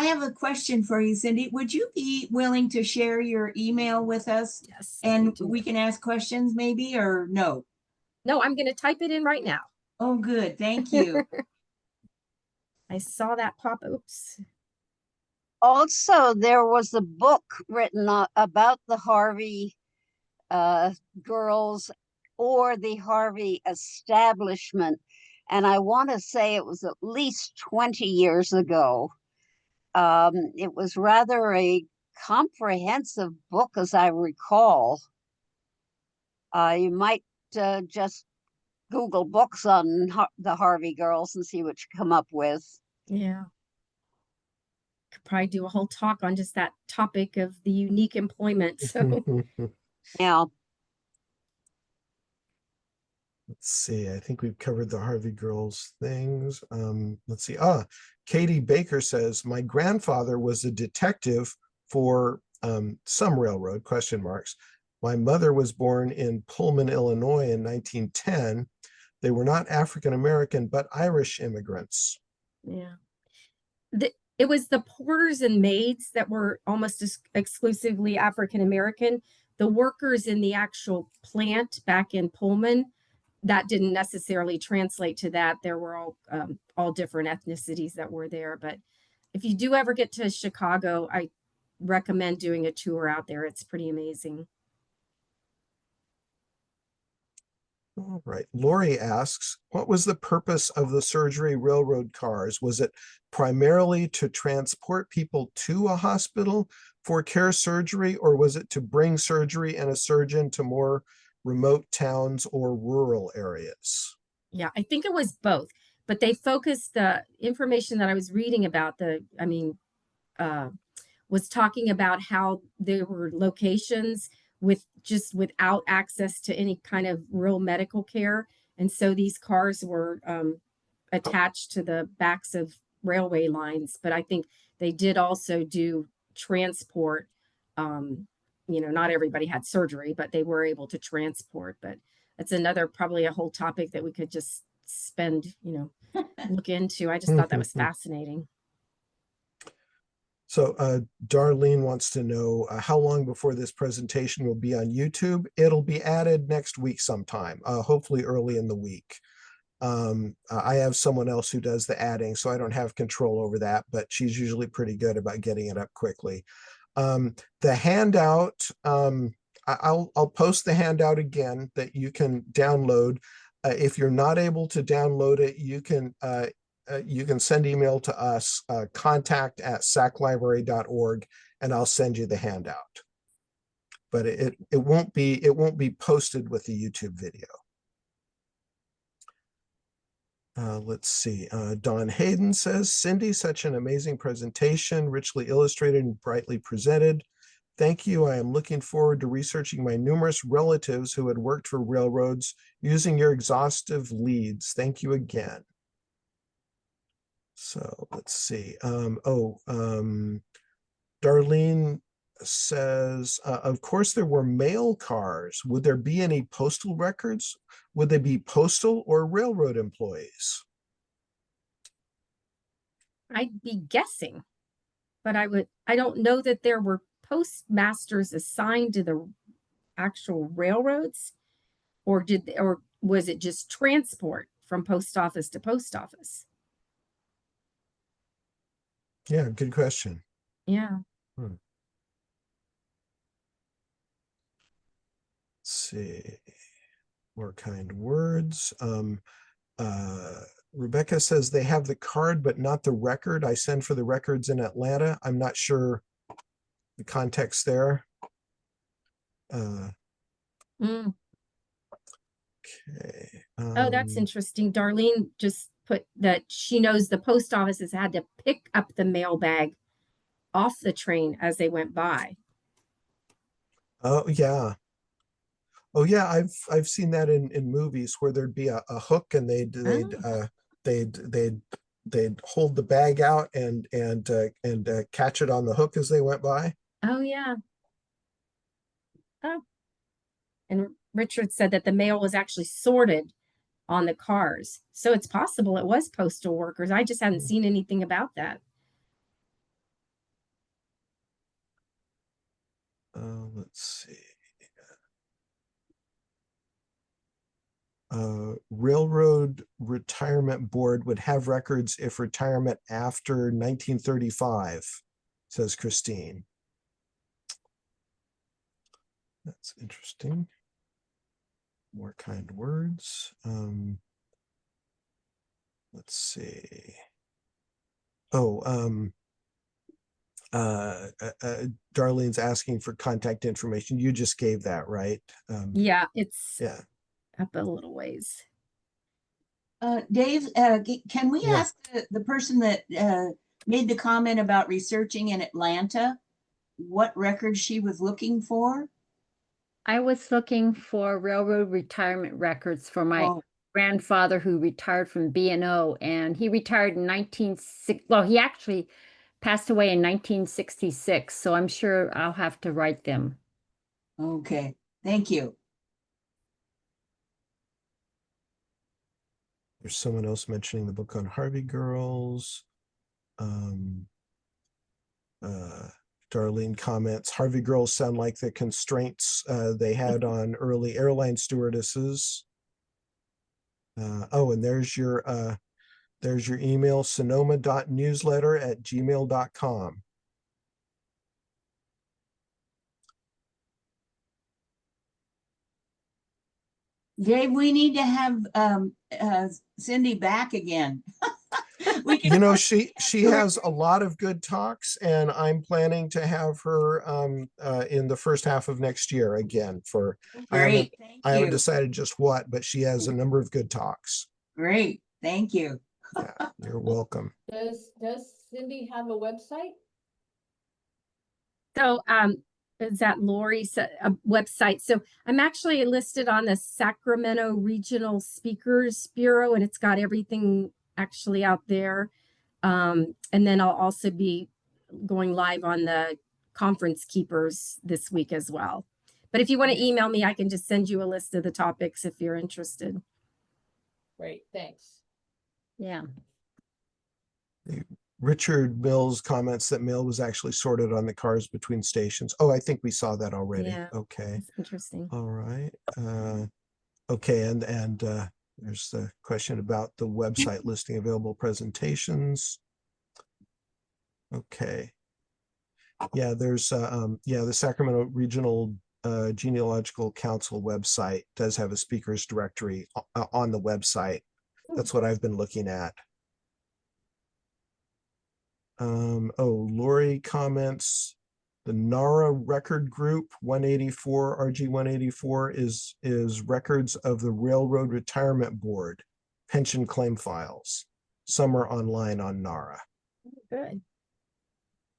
[SPEAKER 5] have a question for you, Cindy. Would you be willing to share your email with us?
[SPEAKER 2] Yes.
[SPEAKER 5] And we can ask questions maybe, or no?
[SPEAKER 2] No, I'm going to type it in right now.
[SPEAKER 5] Oh, good. Thank you.
[SPEAKER 2] I saw that pop. Oops.
[SPEAKER 6] Also, there was a book written about the Harvey girls or the Harvey establishment. And I want to say it was at least 20 years ago. It was rather a comprehensive book, as I recall. You might just Google books on the Harvey girls and see what you come up with.
[SPEAKER 2] Yeah. Could probably do a whole talk on just that topic of the unique employment. So
[SPEAKER 6] yeah.
[SPEAKER 1] Let's see. I think we've covered the Harvey girls things. Let's see. Katie Baker says, my grandfather was a detective for some railroad, question marks. My mother was born in Pullman, Illinois in 1910. They were not African-American, but Irish immigrants.
[SPEAKER 2] Yeah. It was the porters and maids that were almost exclusively African-American. The workers in the actual plant back in Pullman, that didn't necessarily translate to that. There were all different ethnicities that were there. But if you do ever get to Chicago, I recommend doing a tour out there. It's pretty amazing.
[SPEAKER 1] All right. Lori asks, what was the purpose of the surgery railroad cars? Was it primarily to transport people to a hospital for care surgery, or was it to bring surgery and a surgeon to more remote towns or rural areas?
[SPEAKER 2] Yeah, I think it was both, but they focused the information that I was reading about uh, was talking about how there were locations without access to any kind of real medical care. And so these cars were attached to the backs of railway lines. But I think they did also do transport. Not everybody had surgery, but they were able to transport. But that's another, probably a whole topic that we could just spend, look into. I just thought that was fascinating.
[SPEAKER 1] So Darlene wants to know how long before this presentation will be on YouTube. It'll be added next week sometime, hopefully early in the week. I have someone else who does the adding, so I don't have control over that, but she's usually pretty good about getting it up quickly. The handout, I'll post the handout again that you can download. If you're not able to download it, you can send email to us, contact@saclibrary.org, and I'll send you the handout. But it won't be posted with the YouTube video. Let's see. Don Hayden says, Cindy, such an amazing presentation, richly illustrated and brightly presented. Thank you. I am looking forward to researching my numerous relatives who had worked for railroads using your exhaustive leads. Thank you again. So let's see. Darlene says, of course, there were mail cars. Would there be any postal records? Would they be postal or railroad employees?
[SPEAKER 2] I'd be guessing, but I don't know that there were postmasters assigned to the actual railroads, or was it just transport from post office to post office?
[SPEAKER 1] Yeah, good question.
[SPEAKER 2] Yeah.
[SPEAKER 1] Let's see. More kind words. Rebecca says they have the card, but not the record. I send for the records in Atlanta. I'm not sure the context there.
[SPEAKER 2] Mm.
[SPEAKER 1] Okay.
[SPEAKER 2] Oh, that's interesting. Darlene just put that she knows the post offices had to pick up the mail bag off the train as they went by.
[SPEAKER 1] Oh yeah. Oh yeah, I've seen that in movies where there'd be a hook and they'd hold the bag out and catch it on the hook as they went by.
[SPEAKER 2] Oh yeah. Oh. And Richard said that the mail was actually sorted on the cars. So it's possible it was postal workers. I just hadn't seen anything about that.
[SPEAKER 1] Let's see. Railroad Retirement Board would have records if retirement after 1935, says Christine. That's interesting. More kind words. Let's see. Darlene's asking for contact information. You just gave that, right?
[SPEAKER 2] Yeah, it's
[SPEAKER 1] yeah.
[SPEAKER 2] Up a little ways.
[SPEAKER 5] Dave, can we ask the person that made the comment about researching in Atlanta what record she was looking for?
[SPEAKER 3] I was looking for railroad retirement records for my grandfather who retired from B&O, and he retired in 1960. Well, he actually passed away in 1966, so I'm sure I'll have to write them.
[SPEAKER 5] Okay, thank you.
[SPEAKER 1] There's someone else mentioning the book on Harvey Girls. Darlene comments, Harvey Girls sound like the constraints they had on early airline stewardesses. And there's your email, sonoma.newsletter@gmail.com.
[SPEAKER 5] Dave, we need to have Cindy back again. We can
[SPEAKER 1] You know, she has a lot of good talks, and I'm planning to have her in the first half of next year again for
[SPEAKER 5] Great. Thank
[SPEAKER 1] I haven't
[SPEAKER 5] you.
[SPEAKER 1] decided just what, but she has a number of good talks.
[SPEAKER 5] Great. Thank you.
[SPEAKER 1] Yeah, you're welcome.
[SPEAKER 3] Does Cindy have a website?
[SPEAKER 2] So is that Lori's website? So I'm actually listed on the Sacramento Regional Speakers Bureau, and it's got everything actually out there. And then I'll also be going live on the Conference Keepers this week as well. But if you want to email me, I can just send you a list of the topics if you're interested.
[SPEAKER 3] Great, thanks. Yeah.
[SPEAKER 1] Richard Mills comments that mail was actually sorted on the cars between stations. Oh, I think we saw that already.
[SPEAKER 2] Yeah,
[SPEAKER 1] Okay.
[SPEAKER 2] that's interesting.
[SPEAKER 1] All right. Okay, and there's the question about the website listing available presentations. Okay. Yeah, there's the Sacramento Regional Genealogical Council website does have a speakers directory on the website. That's what I've been looking at. Lori comments, the NARA record group 184, RG 184 is records of the Railroad Retirement Board pension claim files. Some are online on NARA.
[SPEAKER 2] Good.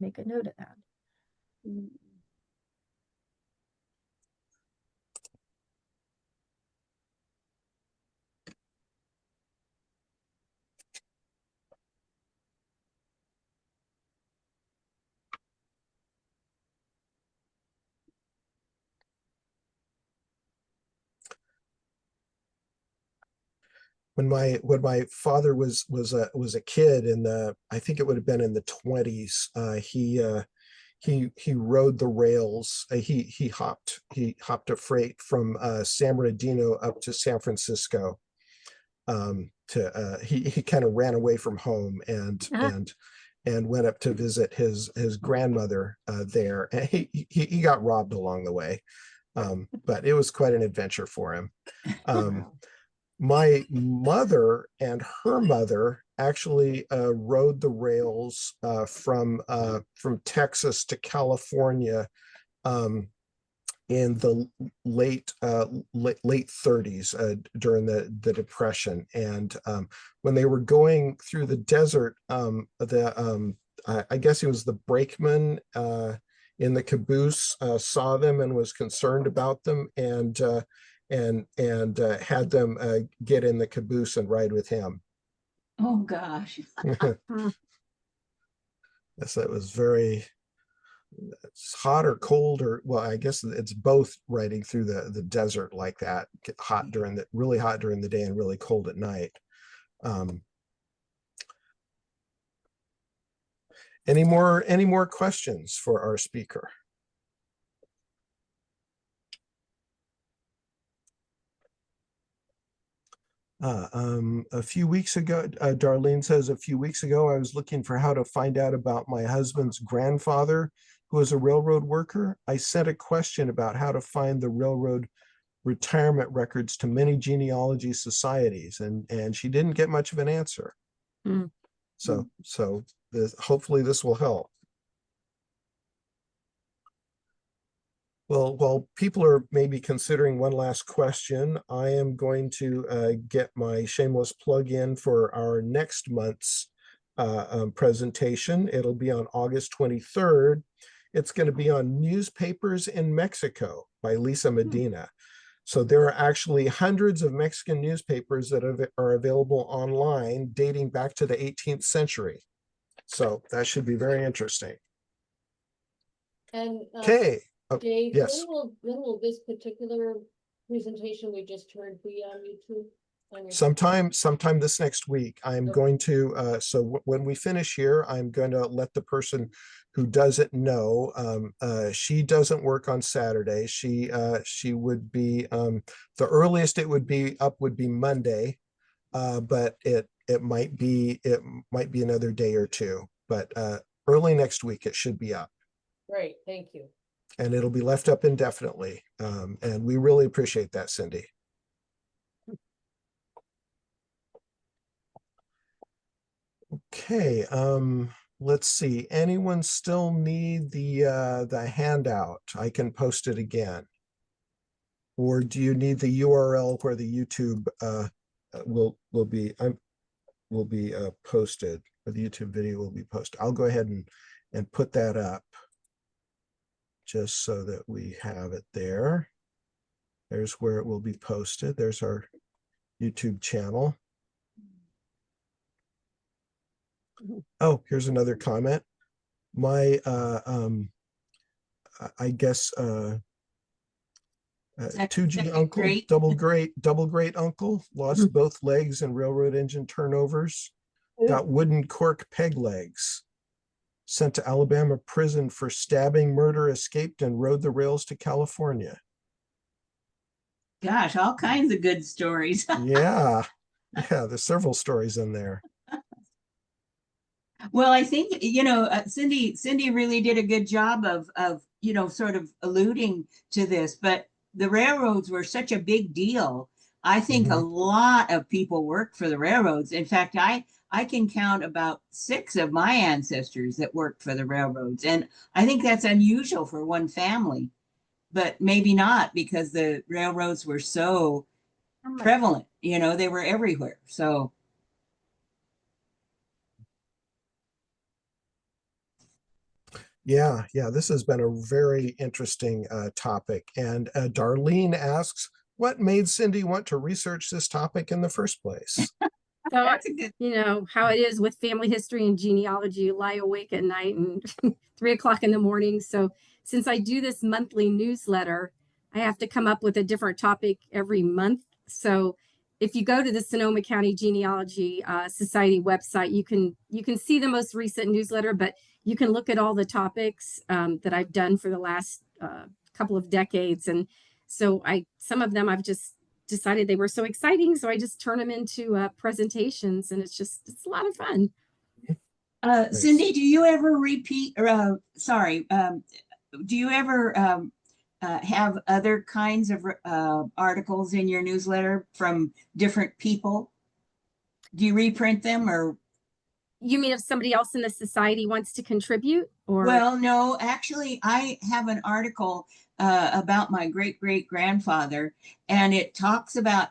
[SPEAKER 2] Make a note of that.
[SPEAKER 1] When my father was a kid in the, I think it would have been in the 20s, he rode the rails. He hopped a freight from San Bernardino up to San Francisco. He kind of ran away from home and went up to visit his grandmother there, and he got robbed along the way, but it was quite an adventure for him. My mother and her mother actually rode the rails from Texas to California in the late 30s during the Depression, and when they were going through the desert, I guess it was the brakeman in the caboose saw them and was concerned about them, and had them get in the caboose and ride with him.
[SPEAKER 5] Oh gosh.
[SPEAKER 1] Yes, it was very, it's hot or cold, or well, I guess it's both, riding through the desert like that, really hot during the day and really cold at night. Any more questions for our speaker? A few weeks ago, Darlene says, a few weeks ago, I was looking for how to find out about my husband's grandfather, who was a railroad worker. I sent a question about how to find the railroad retirement records to many genealogy societies, and she didn't get much of an answer.
[SPEAKER 2] Mm.
[SPEAKER 1] So hopefully this will help. Well, while people are maybe considering one last question, I am going to get my shameless plug in for our next month's presentation. It'll be on August 23rd. It's going to be on Newspapers in Mexico by Lisa Medina. So there are actually hundreds of Mexican newspapers that are available online dating back to the 18th century. So that should be very interesting.
[SPEAKER 3] And
[SPEAKER 1] Okay.
[SPEAKER 3] Dave,
[SPEAKER 1] yes.
[SPEAKER 3] when will this particular presentation we just heard be on YouTube?
[SPEAKER 1] Sometime this next week. I'm going to, when we finish here, I'm going to let the person who doesn't know, she doesn't work on Saturday. She would be, the earliest it would be up would be Monday, but it might be another day or two, but early next week it should be up.
[SPEAKER 3] Great, thank you.
[SPEAKER 1] And it'll be left up indefinitely. And we really appreciate that, Cindy. Okay, let's see. Anyone still need the handout? I can post it again. Or do you need the URL where the YouTube will be posted, or the YouTube video will be posted? I'll go ahead and put that up just so that we have it there. There's where it will be posted. There's our YouTube channel. Oh, here's another comment. My I guess 2G uncle,
[SPEAKER 5] great.
[SPEAKER 1] double great uncle, lost both legs in railroad engine turnovers, got wooden cork peg legs, sent to Alabama prison for stabbing, murder, escaped, and rode the rails to California.
[SPEAKER 5] Gosh, all kinds of good stories.
[SPEAKER 1] Yeah, there's several stories in there.
[SPEAKER 5] Well, I think, Cindy really did a good job of, sort of alluding to this, but the railroads were such a big deal. I think a lot of people worked for the railroads. In fact, I can count about 6 of my ancestors that worked for the railroads. And I think that's unusual for one family, but maybe not, because the railroads were so prevalent, they were everywhere. So
[SPEAKER 1] yeah, this has been a very interesting topic. And Darlene asks, what made Cindy want to research this topic in the first place?
[SPEAKER 2] So,
[SPEAKER 5] that's a good.
[SPEAKER 2] how it is with family history and genealogy, you lie awake at night and 3 o'clock in the morning. So since I do this monthly newsletter, I have to come up with a different topic every month. So if you go to the Sonoma County Genealogy Society website, you can see the most recent newsletter, but you can look at all the topics that I've done for the last couple of decades. And so some of them I've just decided they were so exciting, so I just turn them into presentations, and it's a lot of fun.
[SPEAKER 5] Cindy, do you ever repeat, or do you ever have other kinds of articles in your newsletter from different people? Do you reprint them, or?
[SPEAKER 2] You mean if somebody else in the society wants to contribute, or?
[SPEAKER 5] Well, no, actually, I have an article about my great-great-grandfather, and it talks about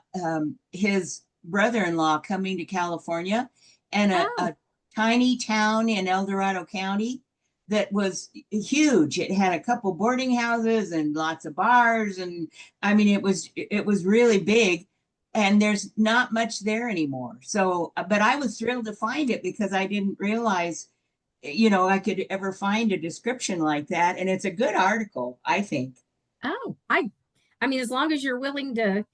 [SPEAKER 5] his brother-in-law coming to California, and a tiny town in El Dorado County that was huge. It had a couple boarding houses and lots of bars, and I mean, it was really big, and there's not much there anymore. So, but I was thrilled to find it because I didn't realize I could ever find a description like that. And it's a good article, I think.
[SPEAKER 2] Oh, I mean, as long as you're willing to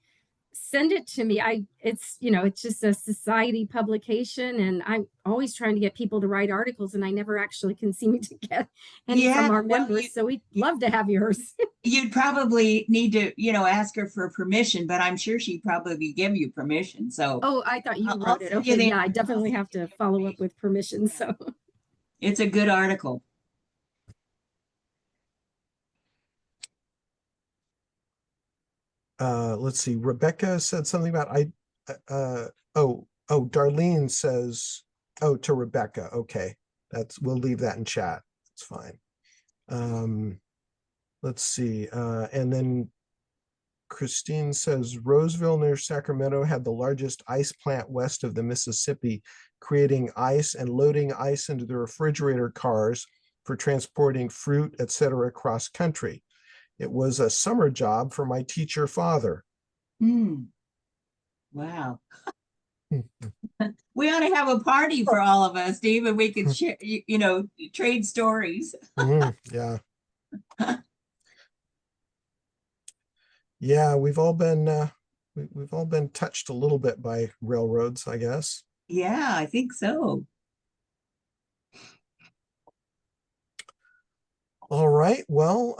[SPEAKER 2] send it to me, it's just a society publication, and I'm always trying to get people to write articles, and I never actually can seem to get any from our members. So we'd love to have yours.
[SPEAKER 5] You'd probably need to, ask her for permission, but I'm sure she'd probably give you permission. So.
[SPEAKER 2] Oh, I thought you wrote it. Okay, yeah, I definitely have to follow up with permission. So.
[SPEAKER 5] It's a good article.
[SPEAKER 1] Let's see. Rebecca said something about Darlene says, to Rebecca. Okay. We'll leave that in chat. It's fine. Let's see. And then Christine says Roseville near Sacramento had the largest ice plant west of the Mississippi, creating ice and loading ice into the refrigerator cars for transporting fruit, etc., across country. It was a summer job for my teacher father.
[SPEAKER 5] Wow. We ought to have a party for all of us, Steve, and we could share, trade stories.
[SPEAKER 1] Yeah. Yeah, we've all been touched a little bit by railroads, I guess.
[SPEAKER 5] Yeah, I think so.
[SPEAKER 1] All right. Well,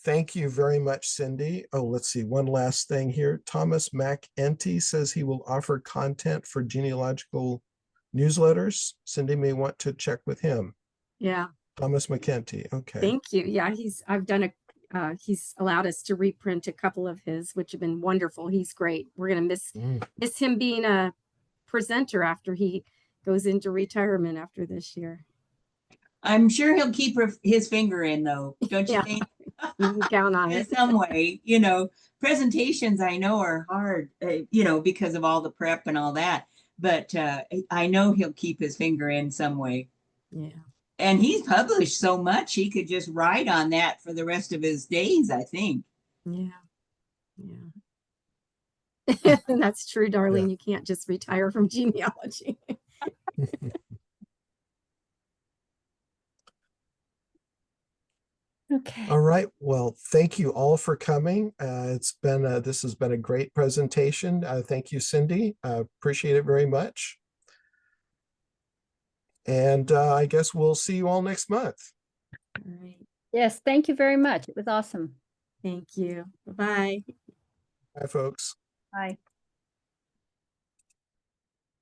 [SPEAKER 1] thank you very much, Cindy. Oh, let's see. One last thing here. Thomas McEntee says he will offer content for genealogical newsletters. Cindy may want to check with him.
[SPEAKER 2] Yeah.
[SPEAKER 1] Thomas McEntee. Okay.
[SPEAKER 2] Thank you. Yeah, he's allowed us to reprint a couple of his, which have been wonderful. He's great. We're gonna miss him being a presenter after he goes into retirement after this year.
[SPEAKER 5] I'm sure he'll keep his finger in though, don't you
[SPEAKER 2] Yeah.
[SPEAKER 5] think?
[SPEAKER 2] You can count on
[SPEAKER 5] In
[SPEAKER 2] it.
[SPEAKER 5] some way, presentations I know are hard, because of all the prep and all that. But I know he'll keep his finger in some way.
[SPEAKER 2] Yeah.
[SPEAKER 5] And he's published so much, he could just write on that for the rest of his days, I think.
[SPEAKER 2] Yeah. That's true, Darlene. You can't just retire from genealogy.
[SPEAKER 3] Okay.
[SPEAKER 1] All right. Well, thank you all for coming. This has been a great presentation. Thank you, Cindy. Appreciate it very much. And I guess we'll see you all next month.
[SPEAKER 2] All right.
[SPEAKER 3] Yes, thank you very much. It was awesome.
[SPEAKER 2] Thank you. Bye-bye.
[SPEAKER 1] Bye, folks.
[SPEAKER 3] Bye.